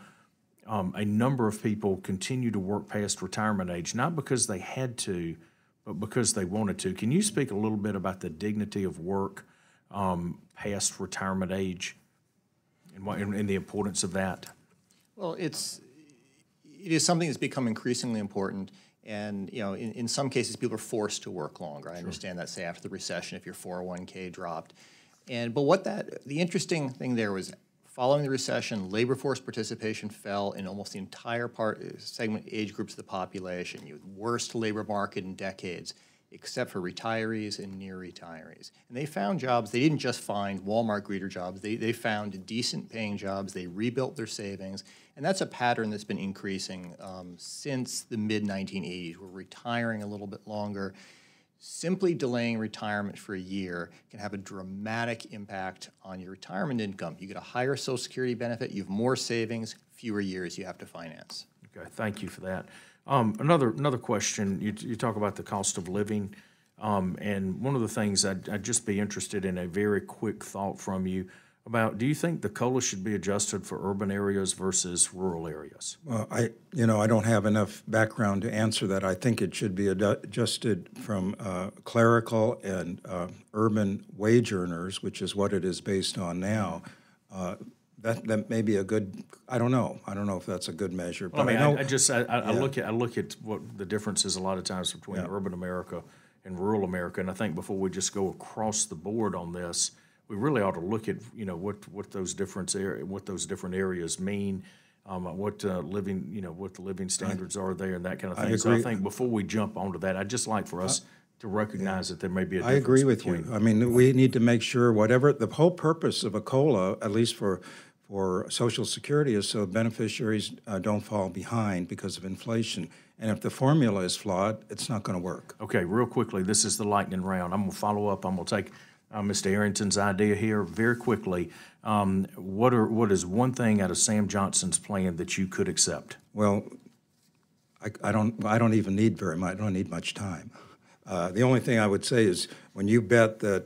a number of people continue to work past retirement age, not because they had to, but because they wanted to. Can you speak a little bit about the dignity of work past retirement age and the importance of that? Well, it is something that's become increasingly important, and you know, in some cases, people are forced to work longer. I understand that, say after the recession, if your 401k dropped, but the interesting thing there was, following the recession, labor force participation fell in almost the entire segment age groups of the population. You had the worst labor market in decades, except for retirees and near retirees. And they found jobs. They didn't just find Walmart greeter jobs. They found decent paying jobs. They rebuilt their savings. And that's a pattern that's been increasing since the mid-1980s. We're retiring a little bit longer. Simply delaying retirement for a year can have a dramatic impact on your retirement income. You get a higher Social Security benefit, you have more savings, fewer years you have to finance. Okay, thank you for that. Another question, you talk about the cost of living, and one of the things I'd just be interested in a very quick thought from you about, do you think the COLA should be adjusted for urban areas versus rural areas? Well, I don't have enough background to answer that. I think it should be adjusted from clerical and urban wage earners, which is what it is based on now. That may be a good. I don't know if that's a good measure. But well, I look at what the difference is a lot of times between urban America and rural America, and I think before we just go across the board on this, we really ought to look at what those different areas mean, what the living standards are there, and that kind of thing. So I think before we jump onto that, I'd just like for us to recognize that there may be a difference. I agree with you. I mean, we need to make sure the whole purpose of a COLA, at least for Social Security, is so beneficiaries don't fall behind because of inflation. And if the formula is flawed, it's not going to work. Okay, real quickly, this is the lightning round. I'm going to follow up. I'm going to take Mr. Arrington's idea here very quickly. What is one thing out of Sam Johnson's plan that you could accept? Well, I don't even need very much. I don't need much time. The only thing I would say is when you bet that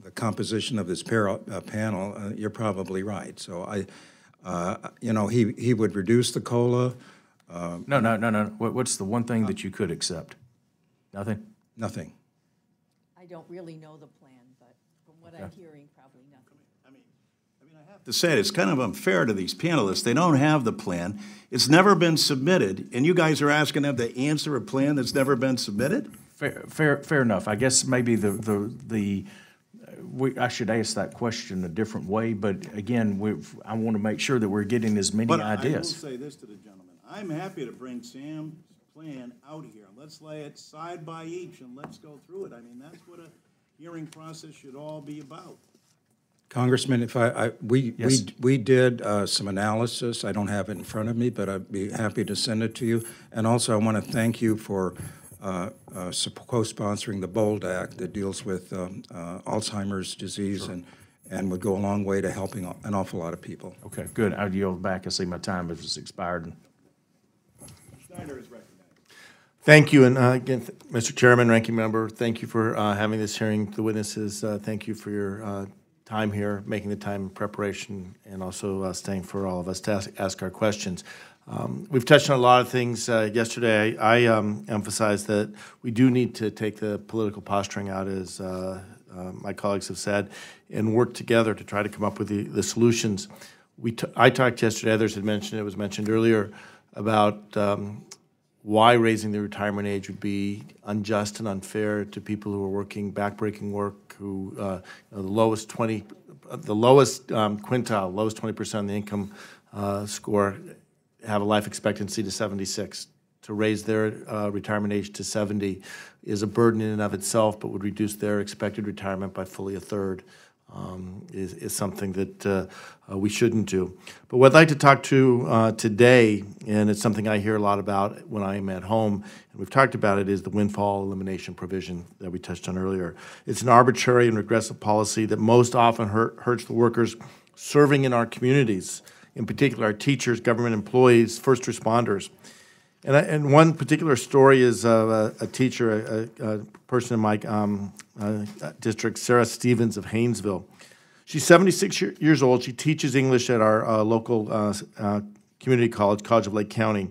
the composition of this panel, you're probably right. So he would reduce the COLA. No. What's the one thing that you could accept? Nothing? Nothing. I don't really know the plan, but from what I'm hearing, probably nothing. I have to say, it's kind of unfair to these panelists. They don't have the plan. It's never been submitted, and you guys are asking them to answer a plan that's never been submitted? Fair enough. I guess maybe I should ask that question a different way, but again, I want to make sure that we're getting as many ideas. I will say this to the gentleman. I'm happy to bring Sam's plan out here. Let's lay it side by each and let's go through it. I mean, that's what a hearing process should all be about. Congressman, we did some analysis. I don't have it in front of me, but I'd be happy to send it to you. And also, I want to thank you for co-sponsoring the BOLD Act that deals with Alzheimer's disease and would go a long way to helping an awful lot of people. Okay, good. I yield back. I see my time has expired. Thank you, and again, Mr. Chairman, Ranking Member, thank you for having this hearing. The witnesses, thank you for your time here, making the time in preparation, and also staying for all of us to ask our questions. We've touched on a lot of things yesterday. I emphasized that we do need to take the political posturing out, as my colleagues have said, and work together to try to come up with the solutions. I talked yesterday, others had mentioned, it was mentioned earlier, about why raising the retirement age would be unjust and unfair to people who are working backbreaking work, who the lowest quintile, lowest 20% of the income score have a life expectancy to 76. To raise their retirement age to 70 is a burden in and of itself, but would reduce their expected retirement by fully a third. Is something that we shouldn't do. But what I'd like to talk to today, and it's something I hear a lot about when I'm at home, and we've talked about it, is the windfall elimination provision that we touched on earlier. It's an arbitrary and regressive policy that most often hurts the workers serving in our communities, in particular our teachers, government employees, first responders. And one particular story is a teacher, a person in my district, Sarah Stevens of Haynesville. She's 76 years old. She teaches English at our local community college, College of Lake County.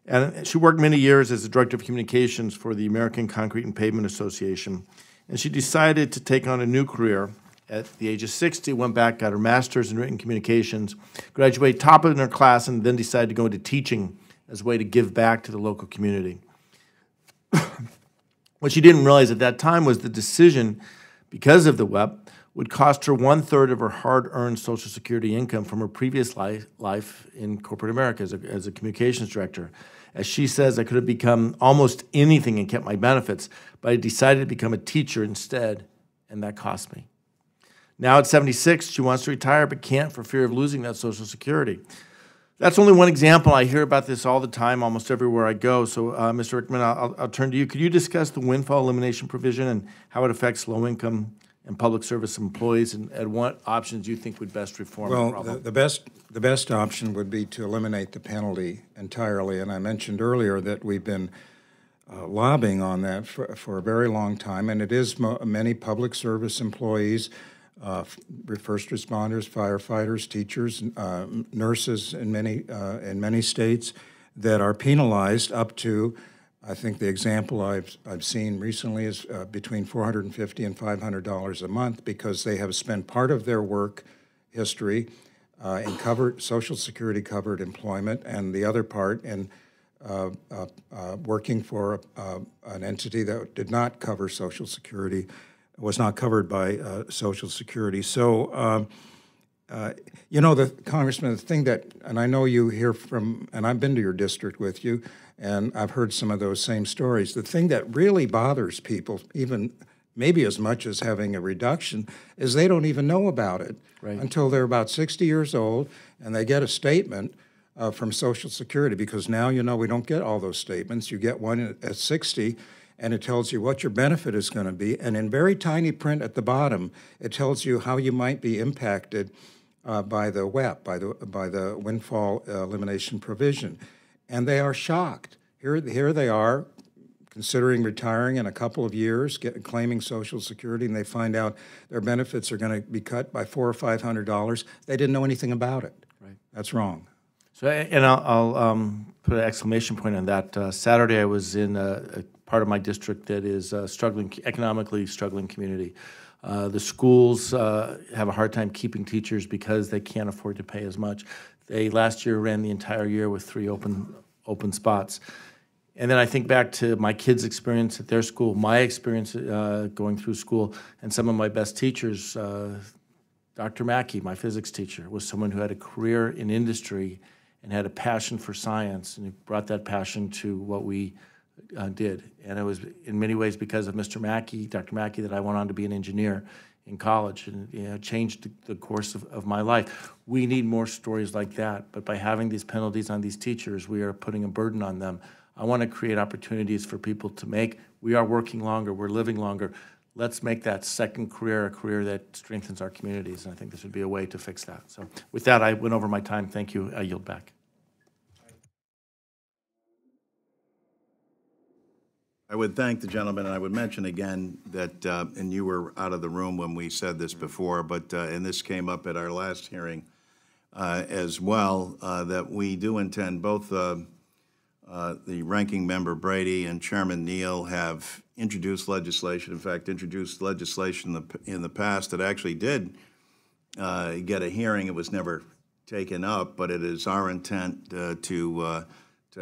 And she worked many years as a director of communications for the American Concrete and Pavement Association. And she decided to take on a new career. At the age of 60, went back, got her master's in written communications, graduated top in her class, and then decided to go into teaching as a way to give back to the local community. What she didn't realize at that time was the decision, because of the WEP, would cost her 1/3 of her hard-earned Social Security income from her previous life in corporate America as a communications director. As she says, I could have become almost anything and kept my benefits, but I decided to become a teacher instead, and that cost me. Now at 76, she wants to retire but can't for fear of losing that Social Security. That's only one example. I hear about this all the time, almost everywhere I go. So, Mr. Rickman, I'll turn to you. Could you discuss the windfall elimination provision and how it affects low-income and public service employees, and what options you think would best reform the problem? Well, the best option would be to eliminate the penalty entirely. And I mentioned earlier that we've been lobbying on that for a very long time, and it is many public service employees, first responders, firefighters, teachers, nurses in many states that are penalized up to, I think the example I've seen recently is between $450 and $500 a month, because they have spent part of their work history in Social Security covered employment, and the other part in working for an entity that did not cover Social Security, was not covered by Social Security. So, Congressman, the thing that, and I know you hear from, and I've been to your district with you, and I've heard some of those same stories. The thing that really bothers people, even maybe as much as having a reduction, is they don't even know about it until they're about 60 years old, and they get a statement from Social Security, because now, we don't get all those statements. You get one at 60, and it tells you what your benefit is going to be. And in very tiny print at the bottom, it tells you how you might be impacted by the WEP, by the windfall elimination provision. And they are shocked. Here they are, considering retiring in a couple of years, claiming Social Security, and they find out their benefits are going to be cut by $400 or $500. They didn't know anything about it. Right. That's wrong. So, and I'll put an exclamation point on that. Saturday, I was in a part of my district that is economically struggling community. The schools have a hard time keeping teachers because they can't afford to pay as much. They last year ran the entire year with 3 open spots. And then I think back to my kids' experience at their school, my experience going through school, and some of my best teachers. Dr. Mackey, my physics teacher, was someone who had a career in industry and had a passion for science, and he brought that passion to what we did. And it was in many ways because of Mr. Mackey, Dr. Mackey, that I went on to be an engineer in college, and changed the course of my life. We need more stories like that, but by having these penalties on these teachers, we are putting a burden on them. I want to create opportunities for people to we are working longer, we're living longer. let's make that second career a career that strengthens our communities, and I think this would be a way to fix that. So with that, I went over my time. Thank you. I yield back. I would thank the gentleman, and I would mention again that, and you were out of the room when we said this before, but, and this came up at our last hearing as well, that we do intend, both the Ranking Member Brady and Chairman Neal have introduced legislation, in fact, introduced legislation in the past that actually did get a hearing. It was never taken up, but it is our intent to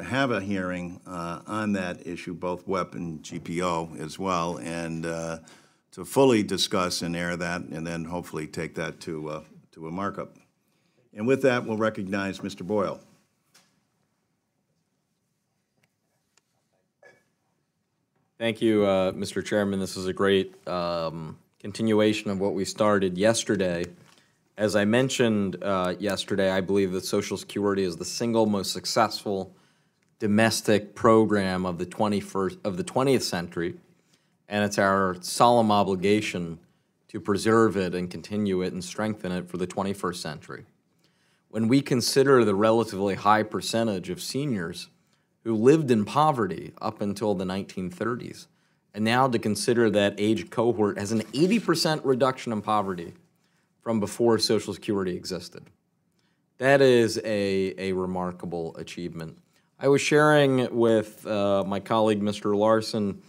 have a hearing on that issue, both WEP and GPO as well, and to fully discuss and air that, and then hopefully take that to a markup. And with that, we'll recognize Mr. Boyle. Thank you, Mr. Chairman. This is a great continuation of what we started yesterday. As I mentioned yesterday, I believe that Social Security is the single most successful domestic program of the 20th century, and it's our solemn obligation to preserve it and continue it and strengthen it for the 21st century. When we consider the relatively high percentage of seniors who lived in poverty up until the 1930s, and now to consider that age cohort has an 80% reduction in poverty from before Social Security existed. That is a remarkable achievement. I was sharing with my colleague, Mr. Larson,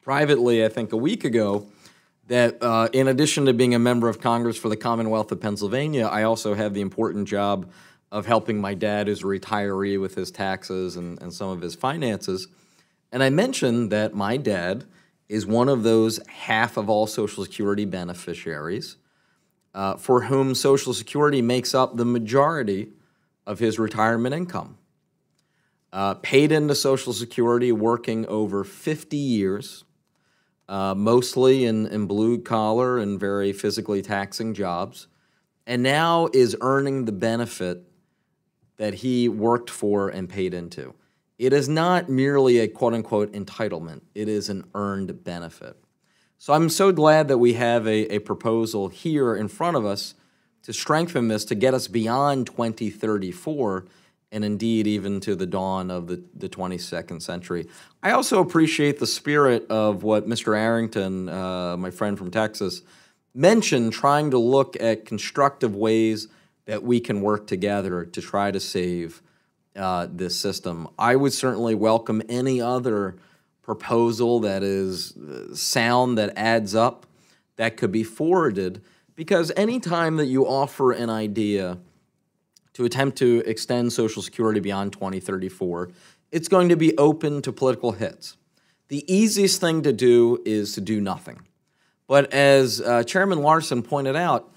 privately, I think a week ago, that in addition to being a member of Congress for the Commonwealth of Pennsylvania, I also have the important job of helping my dad, who's a retiree, with his taxes and some of his finances. And I mentioned that my dad is one of those half of all Social Security beneficiaries for whom Social Security makes up the majority of his retirement income. Paid into Social Security, working over 50 years, mostly in blue-collar and very physically taxing jobs, and now is earning the benefit that he worked for and paid into. It is not merely a quote-unquote entitlement. It is an earned benefit. So I'm so glad that we have a proposal here in front of us to strengthen this, to get us beyond 2034 and indeed even to the dawn of the 22nd century. I also appreciate the spirit of what Mr. Arrington, my friend from Texas, mentioned, trying to look at constructive ways that we can work together to try to save this system. I would certainly welcome any other proposal that is sound, that adds up, that could be forwarded, because any time that you offer an idea to attempt to extend Social Security beyond 2034, it's going to be open to political hits. The easiest thing to do is to do nothing. But as Chairman Larson pointed out,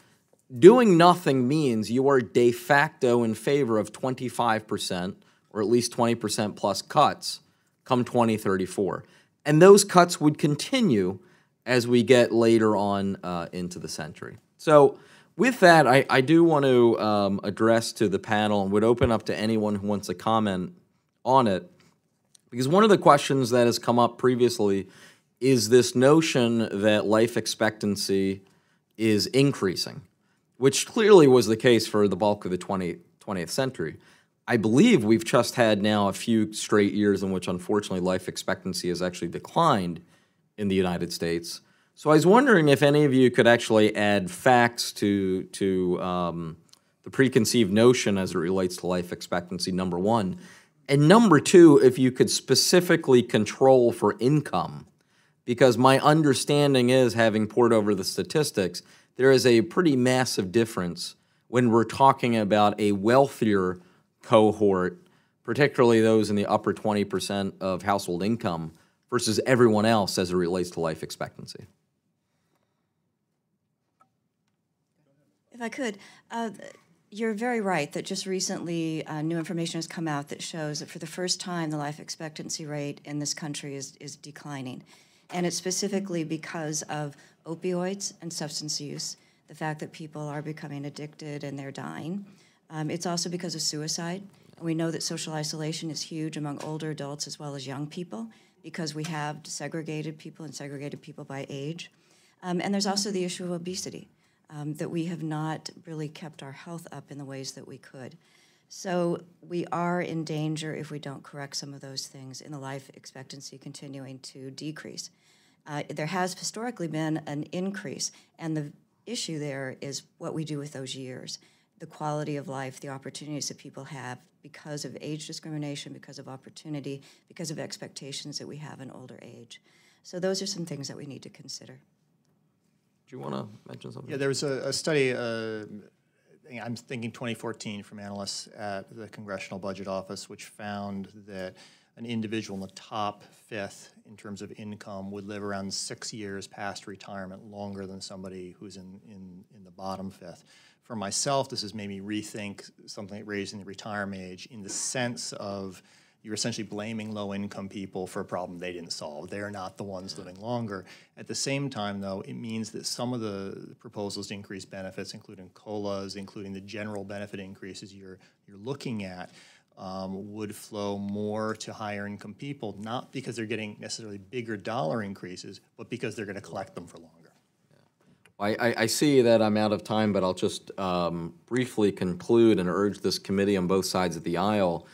doing nothing means you are de facto in favor of 25% or at least 20% plus cuts come 2034. And those cuts would continue as we get later on into the century. So with that, I do want to address to the panel and would open up to anyone who wants to comment on it, because one of the questions that has come up previously is this notion that life expectancy is increasing, which clearly was the case for the bulk of the 20th century. I believe we've just had now a few straight years in which, unfortunately, life expectancy has actually declined in the United States. So I was wondering if any of you could actually add facts to the preconceived notion as it relates to life expectancy, number one. And number two, if you could specifically control for income, because my understanding is, having pored over the statistics, there is a pretty massive difference when we're talking about a wealthier cohort, particularly those in the upper 20% of household income, versus everyone else as it relates to life expectancy. If I could, you're very right that just recently new information has come out that shows that for the first time the life expectancy rate in this country is declining. And it's specifically because of opioids and substance use, the fact that people are becoming addicted and they're dying. It's also because of suicide. We know that social isolation is huge among older adults as well as young people, because we have segregated people and segregated people by age. And there's also the issue of obesity, that we have not really kept our health up in the ways that we could. So we are in danger if we don't correct some of those things in the life expectancy continuing to decrease. There has historically been an increase, and the issue there is what we do with those years, the quality of life, the opportunities that people have because of age discrimination, because of opportunity, because of expectations that we have in older age. So those are some things that we need to consider. Do you want to mention something? Yeah, there was a study, I'm thinking 2014, from analysts at the Congressional Budget Office, which found that an individual in the top fifth in terms of income would live around 6 years past retirement, longer than somebody who's in the bottom fifth. For myself, this has made me rethink something like raising the retirement age in the sense of you're essentially blaming low-income people for a problem they didn't solve. They're not the ones living longer. At the same time, though, it means that some of the proposals to increase benefits, including COLAs, including the general benefit increases you're looking at, would flow more to higher-income people, not because they're getting necessarily bigger dollar increases, but because they're going to collect them for longer. I see that I'm out of time, but I'll just briefly conclude and urge this committee on both sides of the aisle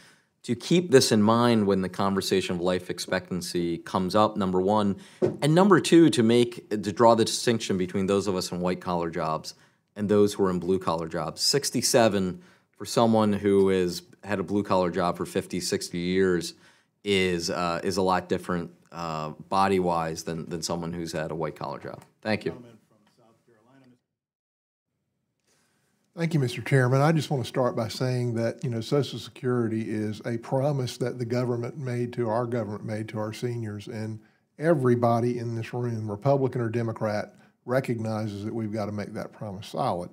to keep this in mind when the conversation of life expectancy comes up, number one, and number two, to draw the distinction between those of us in white-collar jobs and those who are in blue-collar jobs. 67 for someone who has had a blue-collar job for 50, 60 years is a lot different body-wise than someone who's had a white-collar job. Thank you. Thank you, Mr. Chairman. I just want to start by saying that, Social Security is a promise that the government made to our seniors, and everybody in this room, Republican or Democrat, recognizes that we've got to make that promise solid.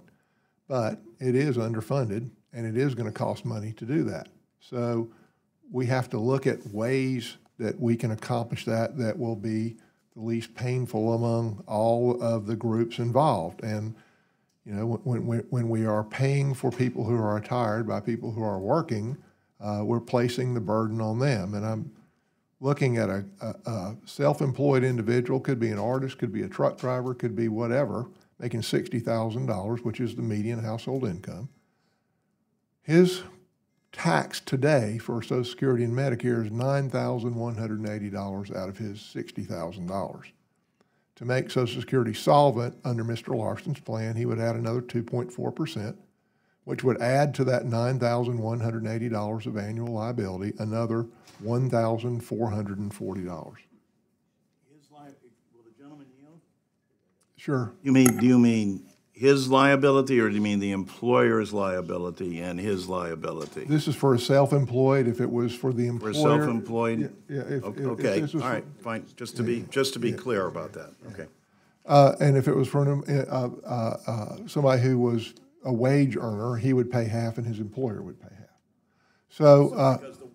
But it is underfunded, and it is going to cost money to do that. So we have to look at ways that we can accomplish that will be the least painful among all of the groups involved. And when we are paying for people who are retired by people who are working, we're placing the burden on them. And I'm looking at a self-employed individual, could be an artist, could be a truck driver, could be whatever, making $60,000, which is the median household income. His tax today for Social Security and Medicare is $9,180 out of his $60,000. To make Social Security solvent under Mr. Larson's plan, he would add another 2.4%, which would add to that $9,180 of annual liability another $1,440. Will the gentleman yield? Sure. Do you mean his liability, or do you mean the employer's liability and his liability? This is for a self-employed. If it was for the employer, for self-employed. Yeah. Okay. All right. Fine. Just to be clear about that. Okay. And if it was for somebody who was a wage earner, he would pay half, and his employer would pay half. So because the 1%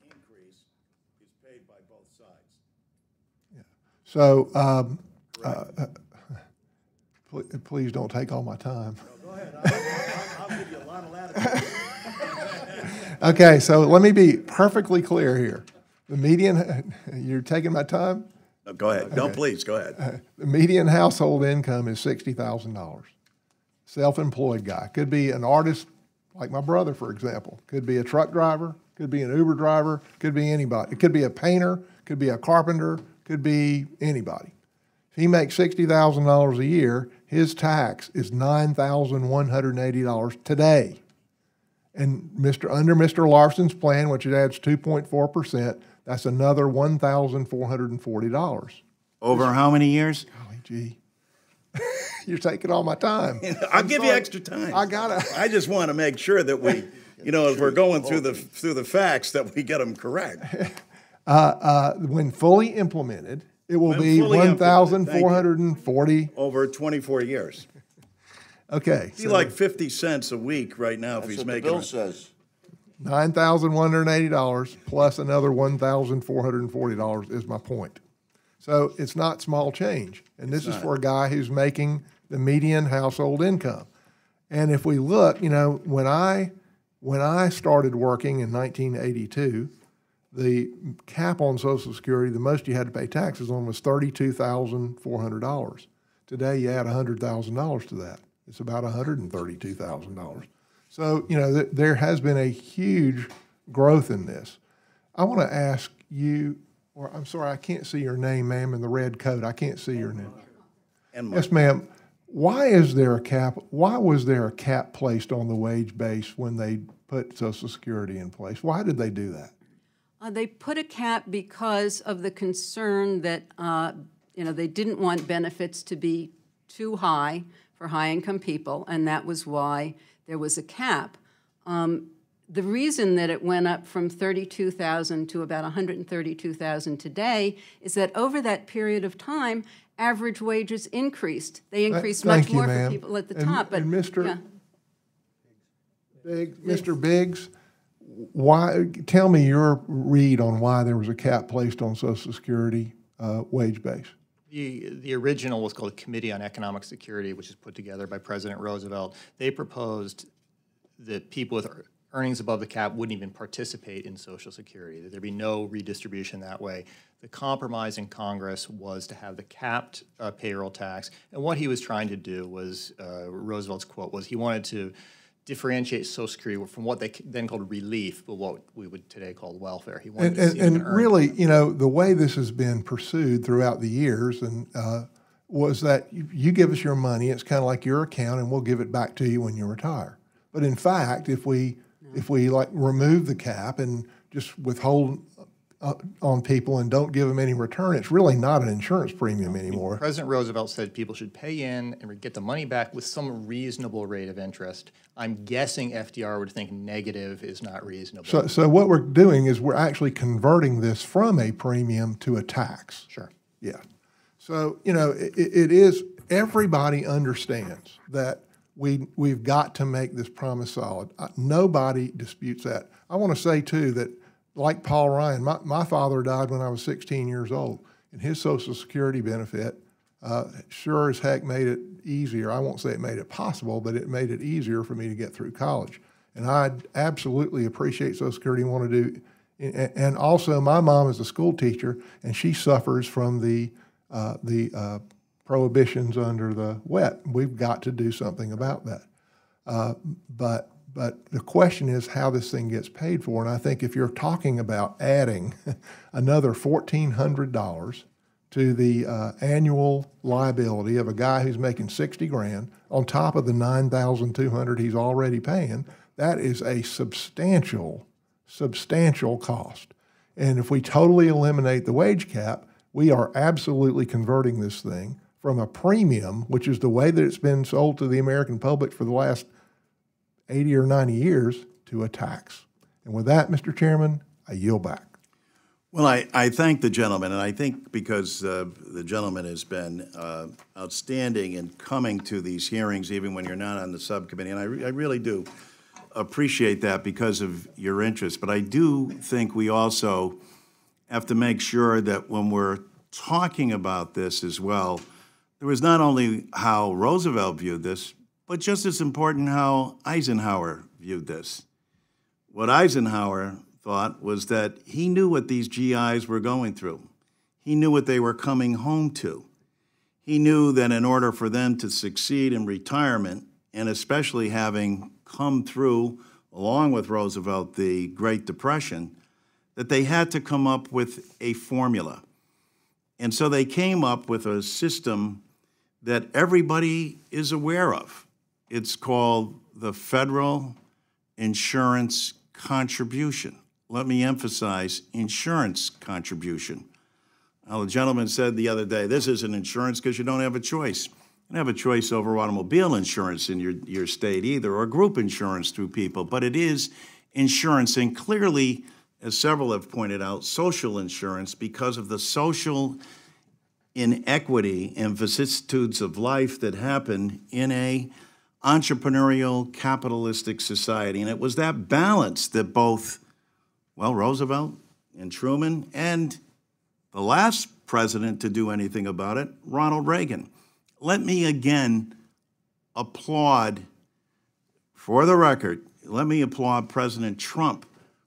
increase is paid by both sides. Yeah. So. Please don't take all my time. No, go ahead. I'll give you a lot of latitude. Okay, so let me be perfectly clear here. The median, you're taking my time? No, go ahead. Okay. No, please, go ahead. The median household income is $60,000. Self-employed guy. Could be an artist like my brother, for example. Could be a truck driver. Could be an Uber driver. Could be anybody. It could be a painter. Could be a carpenter. Could be anybody. If he makes $60,000 a year, his tax is $9,180 today. And under Mr. Larson's plan, which it adds 2.4%, that's another $1,440. Over how many years? Golly gee. You're taking all my time. I'll give you extra time. I just want to make sure that we, as we're going through the facts, that we get them correct. When fully implemented, it will be $1,440 over 24 years. Okay, he's like 50 cents a week right now if he's making. The bill says $9,180 plus another $1,440 is my point. So it's not small change, and this is for a guy who's making the median household income. And if we look, when I started working in 1982. the cap on Social Security, the most you had to pay taxes on was $32,400. Today, you add $100,000 to that. It's about $132,000. So, you know, there has been a huge growth in this. I want to ask you, or I'm sorry, I can't see your name, ma'am, in the red coat. I can't see your name. Yes, ma'am. Why is there a cap? Why was there a cap placed on the wage base when they put Social Security in place? Why did they do that? They put a cap because of the concern that they didn't want benefits to be too high for high-income people, and that was why there was a cap. The reason that it went up from $32,000 to about $132,000 today is that over that period of time, average wages increased. They increased much more for people at the top. But Mr. Biggs, why? Tell me your read on why there was a cap placed on Social Security wage base. The original was called the Committee on Economic Security, which is put together by President Roosevelt. They proposed that people with earnings above the cap wouldn't even participate in Social Security, that there'd be no redistribution that way. The compromise in Congress was to have the capped payroll tax, and what he was trying to do was, Roosevelt's quote was, he wanted to differentiate Social Security from what they then called relief, but what we would today call welfare. He wanted to see and really, you know, the way this has been pursued throughout the years and was that you give us your money, it's kind of like your account, and we'll give it back to you when you retire. But in fact, if we like remove the cap and just withhold on people and don't give them any return, it's really not an insurance premium anymore. President Roosevelt said people should pay in and get the money back with some reasonable rate of interest. I'm guessing FDR would think negative is not reasonable. So what we're doing is we're actually converting this from a premium to a tax. Sure. Yeah. So, you know, it is, everybody understands that we've got to make this promise solid. Nobody disputes that. I want to say, too, that like Paul Ryan, my father died when I was 16 years old, and his Social Security benefit sure as heck made it easier. I won't say it made it possible, but it made it easier for me to get through college. And I absolutely appreciate Social Security and want to do. And also, my mom is a school teacher, and she suffers from the prohibitions under the WET. We've got to do something about that. But the question is how this thing gets paid for. And I think if you're talking about adding another $1,400 to the annual liability of a guy who's making $60,000 on top of the $9,200 he's already paying, that is a substantial cost. And if we totally eliminate the wage cap, we are absolutely converting this thing from a premium, which is the way that it's been sold to the American public for the last 80 or 90 years, to a tax. And with that, Mr. Chairman, I yield back. Well, I thank the gentleman, and I think because the gentleman has been outstanding in coming to these hearings, even when you're not on the subcommittee, and I really do appreciate that because of your interest. But I do think we also have to make sure that when we're talking about this as well, there was not only how Roosevelt viewed this, but just as important how Eisenhower viewed this. What Eisenhower thought was that he knew what these GIs were going through. He knew what they were coming home to. He knew that in order for them to succeed in retirement, and especially having come through, along with Roosevelt, the Great Depression, that they had to come up with a formula. And so they came up with a system that everybody is aware of. It's called the Federal Insurance Contribution. Let me emphasize insurance contribution. Now, the gentleman said the other day, this isn't insurance because you don't have a choice. You don't have a choice over automobile insurance in your state either, or group insurance through people, but it is insurance, and clearly, as several have pointed out, social insurance because of the social inequity and vicissitudes of life that happen in a entrepreneurial, capitalistic society. And it was that balance that both, well, Roosevelt and Truman and the last president to do anything about it, Ronald Reagan. Let me again applaud, for the record, let me applaud President Trump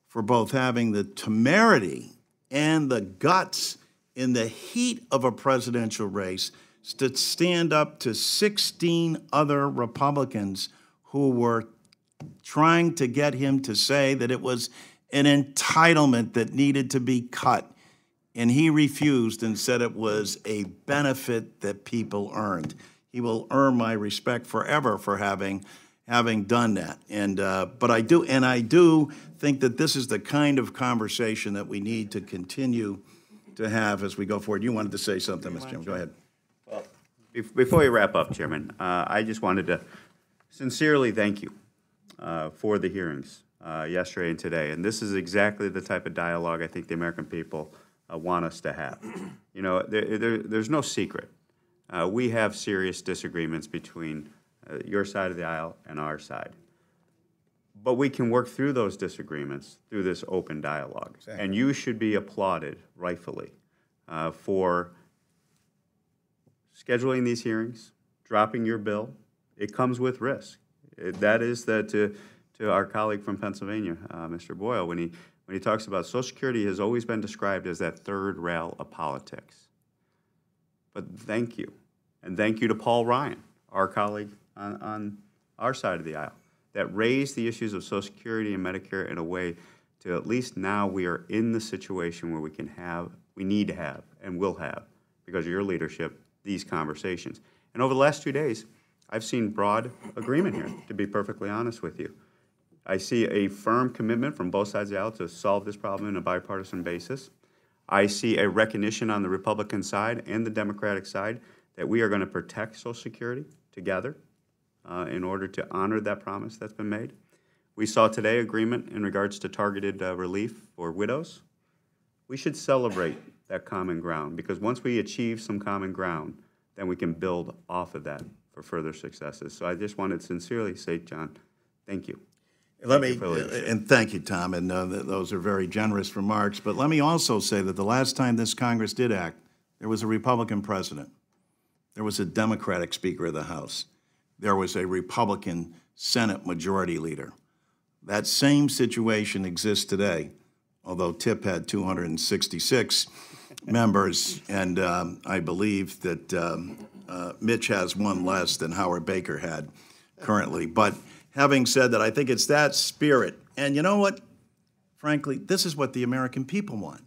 for both having the temerity and the guts in the heat of a presidential race to stand up to 16 other Republicans who were trying to get him to say that it was an entitlement that needed to be cut. And he refused and said it was a benefit that people earned. He will earn my respect forever for having done that. And but I do think that this is the kind of conversation that we need to continue to have as we go forward. You wanted to say something, Mr. Chairman. Go ahead. Well, before we wrap up, Chairman, I just wanted to sincerely thank you for the hearings yesterday and today. And this is exactly the type of dialogue I think the American people want us to have. You know, there's no secret. We have serious disagreements between your side of the aisle and our side. But we can work through those disagreements through this open dialogue. Exactly. And you should be applauded, rightfully, for scheduling these hearings, dropping your bill. It comes with risk. That is to our colleague from Pennsylvania, Mr. Boyle, when he talks about Social Security has always been described as that third rail of politics. But thank you. And thank you to Paul Ryan, our colleague on our side of the aisle, that raised the issues of Social Security and Medicare in a way to at least now we are in the situation where we need to have, and will have, because of your leadership, these conversations. And over the last 2 days, I've seen broad agreement here, to be perfectly honest with you. I see a firm commitment from both sides of the aisle to solve this problem on a bipartisan basis. I see a recognition on the Republican side and the Democratic side that we are going to protect Social Security together in order to honor that promise that's been made. We saw today agreement in regards to targeted relief for widows. We should celebrate that common ground, because once we achieve some common ground, then we can build off of that for further successes. So I just wanted to sincerely say, John, thank you. And thank you, Tom, and those are very generous remarks. But let me also say that the last time this Congress did act, there was a Republican president. There was a Democratic Speaker of the House. There was a Republican Senate Majority Leader. That same situation exists today, although Tip had 266 members, and I believe that Mitch has one less than Howard Baker had currently. But having said that, I think it's that spirit. And you know what? Frankly, this is what the American people want.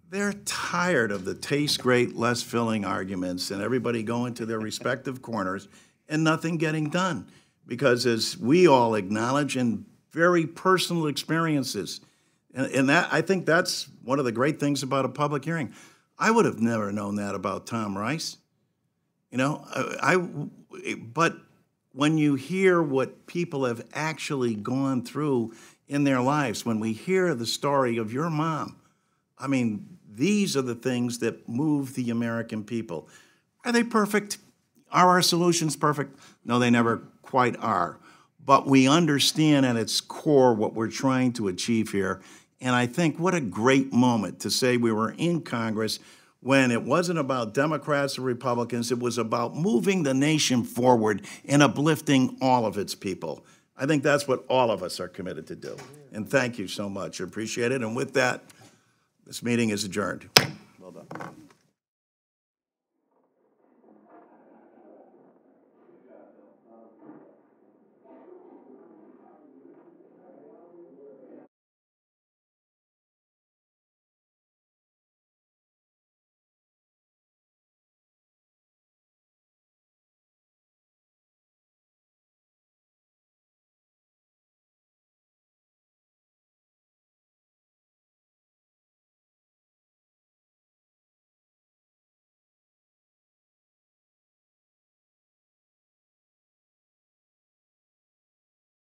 They're tired of the taste great, less filling arguments and everybody going to their respective corners and nothing getting done. Because as we all acknowledge in very personal experiences, and that, I think that's one of the great things about a public hearing. I would have never known that about Tom Rice. You know, but when you hear what people have actually gone through in their lives, when we hear the story of your mom, I mean, these are the things that move the American people. Are they perfect? Are our solutions perfect? No, they never quite are. But we understand at its core what we're trying to achieve here. And I think what a great moment to say we were in Congress when it wasn't about Democrats or Republicans, it was about moving the nation forward and uplifting all of its people. I think that's what all of us are committed to do. And thank you so much. I appreciate it. And with that, this meeting is adjourned.